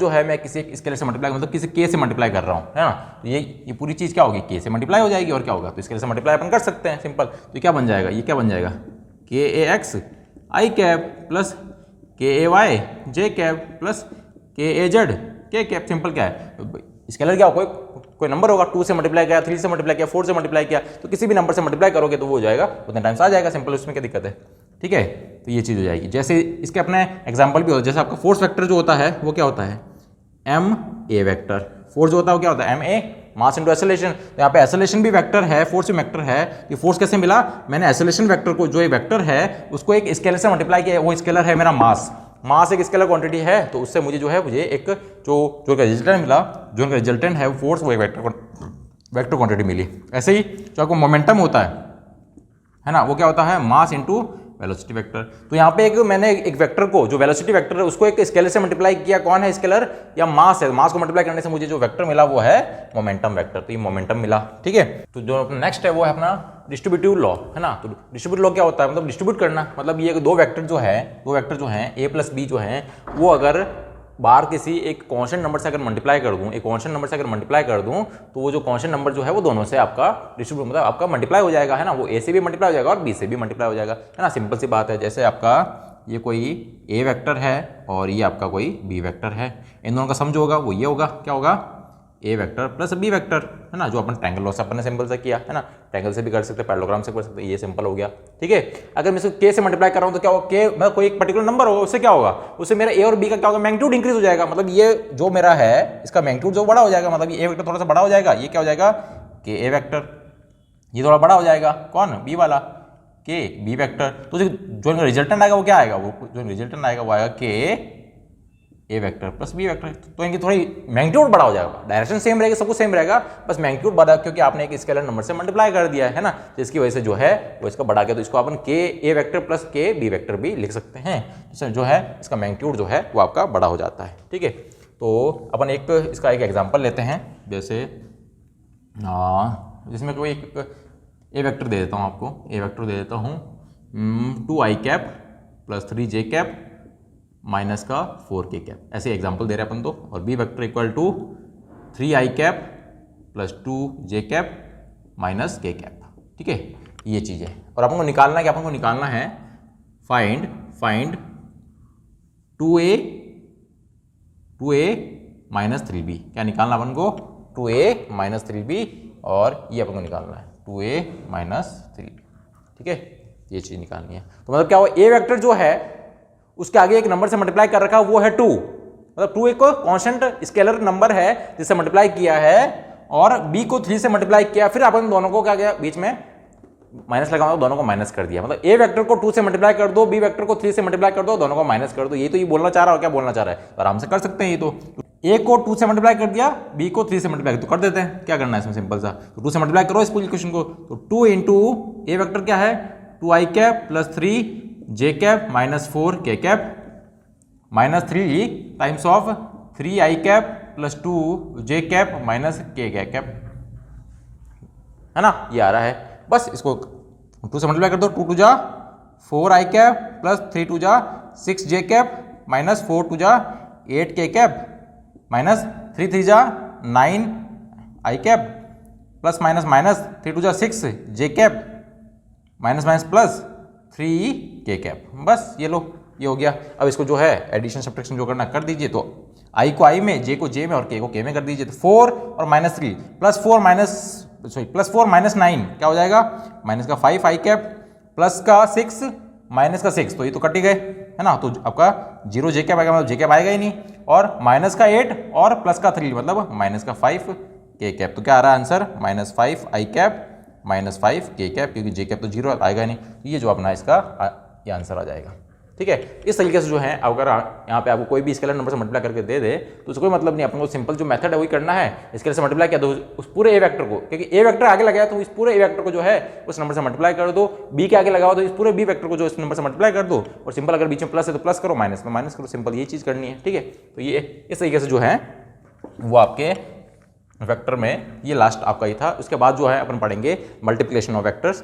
है मैं किसी स्केलर से मल्टीप्लाई, मतलब किसी k से मल्टीप्लाई कर रहा हूँ, है ना। तो ये पूरी चीज़ क्या होगी, k से मल्टीप्लाई हो जाएगी, और क्या होगा, तो स्केलर से मल्टीप्लाई अपन कर सकते हैं सिंपल। तो ये क्या बन जाएगा, ये क्या बन जाएगा, k ax i cap plus k a y j cap plus k a z k cap. Simple क्या है, स्केलर क्या हो, कोई नंबर होगा, 2 से मल्टीप्लाई किया, 3 से मल्टीप्लाई किया, 4 से मल्टीप्लाई किया, तो किसी भी नंबर से मल्टीप्लाई करोगे तो वो हो जाएगा, उतने टाइम्स आ जाएगा, सिंपल, उसमें क्या दिक्कत है, ठीक है। तो ये चीज़ हो जाएगी। जैसे इसके अपने एग्जांपल भी होता है, जैसे आपका फोर्स वेक्टर जो होता है वो क्या होता है, एम ए वेक्टर, फोर्स जो होता है वो क्या होता है, m a mass into acceleration. तो यहाँ पे एक्सेलरेशन भी वेक्टर है, फोर्स भी वेक्टर है। ये फोर्स कैसे मिला, मैंने एक्सेलरेशन वेक्टर को, जो ये वेक्टर है उसको एक स्केलर से मल्टीप्लाई किया, वो स्केलर है मेरा मास एक स्केलर क्वांटिटी है, तो उससे मुझे एक जो रिजल्टेंट मिला, जो उनका रिजल्टेंट है वो फोर्स, वो एक वेक्टर क्वांटिटी मिली। ऐसे ही जो आपको मोमेंटम होता है ना, वो क्या होता है, मास इंटू वेलोसिटी वेक्टर। तो यहाँ पे मैंने एक वेक्टर को, जो वेलोसिटी वेक्टर है उसको एक स्केलर से मल्टीप्लाई किया, कौन है स्केलर, या मास है, मास को मल्टीप्लाई करने से मुझे जो वेक्टर मिला वो है मोमेंटम वेक्टर, तो ये मोमेंटम मिला, ठीक है। तो जो अपना नेक्स्ट है वो है अपना डिस्ट्रीब्यूटिव लॉ, है ना। तो डिस्ट्रीब्यूटिव लॉ क्या होता है, मतलब डिस्ट्रीब्यूट करना, मतलब ये दो वेक्टर जो हैं a प्लस बी जो हैं, वो अगर बाहर किसी एक कांस्टेंट नंबर से अगर मल्टीप्लाई कर दूं, तो वो जो कांस्टेंट नंबर जो है वो दोनों से आपका डिस्ट्रीब्यूट, मतलब आपका मल्टीप्लाई हो जाएगा, है ना। वो ए से भी मल्टीप्लाई हो जाएगा और बी से भी मल्टीप्लाई हो जाएगा, है ना। सिंपल सी बात है। जैसे आपका ये कोई ए वेक्टर है और ये आपका कोई बी वेक्टर है, इन दोनों का सम जो होगा वो ये होगा, क्या होगा, A vector plus B vector, है ना। जो अपन ट्रायंगल लॉ से अपन ने सिंपल से किया, है ना। ट्रायंगल से भी कर सकते हैं, पैरेललोग्राम से कर सकते हैं, ये सिंपल हो गया, ठीक है। अगर मैं इसको के से मल्टीप्लाई कर रहा हूँ तो क्या होगा, के मतलब कोई एक पर्टिकुलर नंबर होगा, उससे क्या होगा, उससे मेरा ए और बी का क्या होगा, मैग्नीट्यूड इंक्रीज हो जाएगा। मतलब ये जो मेरा है इसका मैग्नीट्यूड जो बड़ा हो जाएगा, मतलब ये ए वेक्टर थोड़ा सा बड़ा हो जाएगा, ये क्या हो जाएगा, के ए वेक्टर, ये थोड़ा बड़ा हो जाएगा, कौन, बी वाला, के बी वेक्टर। तो जो रिजल्टेंट आएगा वो क्या आएगा, वो आएगा के ए वेक्टर प्लस बी वेक्टर। तो इनकी थोड़ी मैग्नीट्यूड बड़ा हो जाएगा, डायरेक्शन सेम रहेगी, सब कुछ सेम रहेगा, बस मैग्नीट्यूड बड़ा, क्योंकि आपने एक स्केलर नंबर से मल्टीप्लाई कर दिया है ना, जिसकी वजह से जो है वो इसका बढ़ा गया। तो इसको अपन के ए वेक्टर प्लस के बी वेक्टर भी लिख सकते हैं, जिससे जो है इसका मैग्नीट्यूड जो है वो आपका बड़ा हो जाता है, ठीक है। तो अपन इसका एक एग्जाम्पल लेते हैं, जैसे जिसमें कोई ए वेक्टर दे देता हूँ आपको, ए वेक्टर दे देता हूँ 2i cap plus 3j cap minus का 4k कैप, ऐसे एग्जाम्पल दे रहे हैं अपन तो। और b vector equal to 3i cap plus 2j cap minus k cap, ठीक है, ये चीज़ है। और अपन को निकालना है, क्या अपन को निकालना है, फाइंड 2a माइनस 3b, क्या निकालना अपन को, 2a माइनस 3b, और ये अपन को निकालना है 2a माइनस 3b, ठीक है, ये चीज़ निकालनी है। तो मतलब क्या हुआ, ए वेक्टर जो है उसके आगे एक नंबर से मल्टीप्लाई कर रखा, वो है 2, मतलब 2 एक कांस्टेंट स्केलर नंबर है जिससे मल्टीप्लाई किया है, और b को 3 से मल्टीप्लाई किया, फिर अपन दोनों को क्या किया, बीच में माइनस लगाओ, दोनों को माइनस कर दिया। मतलब ए वेक्टर को 2 से मल्टीप्लाई कर दो, बी वेक्टर को 3 से मल्टीप्लाई कर दो, दोनों को माइनस कर दो। ये तो ये बोलना चाह रहा हो, क्या बोलना चाह रहा है, तो आराम से कर सकते हैं। ये तो ए को 2 से मल्टीप्लाई कर दिया, बी को 3 से मल्टीप्लाई तो कर देते हैं, क्या करना है इसमें, सिंपल सा, तो 2 से मल्टीप्लाई करो इस पूरी इक्वेशन को। तो 2 इंटू ए वेक्टर क्या है, 2i cap plus 3j cap minus 4k cap, minus 3 times of 3i cap plus 2j cap minus k cap, है ना, ये आ रहा है। बस इसको 2 से मल्टीप्लाई कर दो, 2 टू जा 4i कैप प्लस 3 टू जा 6j कैप माइनस 4 टू जा 8k कैप माइनस 3 3 जा 9i cap plus minus minus 3 two जा 6j cap minus minus plus 3k cap. बस ये लो, ये हो गया। अब इसको जो है एडिशन सब्ट्रैक्शन जो करना कर दीजिए, तो i को i में, j को j में और k को k में कर दीजिए। तो 4 और माइनस 3 प्लस 4 माइनस 9 क्या हो जाएगा, माइनस का 5i कैप प्लस का 6 माइनस का 6, तो ये तो कट ही गए, है ना। तो आपका 0j कैप आएगा, मतलब j कैप आएगा ही नहीं, और माइनस का 8 और प्लस का 3 मतलब माइनस का 5k कैप। तो क्या आ रहा है answer, minus 5i cap minus 5k cap, क्योंकि j कैप तो 0 आएगा नहीं। तो ये जो अपना इसका ये आंसर आ जाएगा। ठीक है, इस तरीके से जो है अगर यहाँ पे आपको कोई भी स्केलर नंबर से मल्टीप्लाई करके दे दे तो उसको कोई मतलब नहीं, अपन को सिंपल जो मेथड है वही करना है। स्केलर से मल्टीप्लाई किया तो उस पूरे ए वेक्टर को, क्योंकि ए वेक्टर आगे लगाया तो इस पूरे ए वेक्टर को जो है उस नंबर से मल्टीप्लाई कर दो, बी के आगे लगाओ तो इस पूरे बी वेक्टर को जो इस नंबर से मल्टीप्लाई कर दो, और सिंपल अगर बीच में प्लस है तो प्लस करो, माइनस में माइनस करो, सिंपल ये चीज़ करनी है। ठीक है, तो ये इस तरीके से जो है वो आपके वेक्टर में ये लास्ट आपका ही था। उसके बाद जो है अपन पढ़ेंगे मल्टीप्लिकेशन ऑफ वेक्टर्स।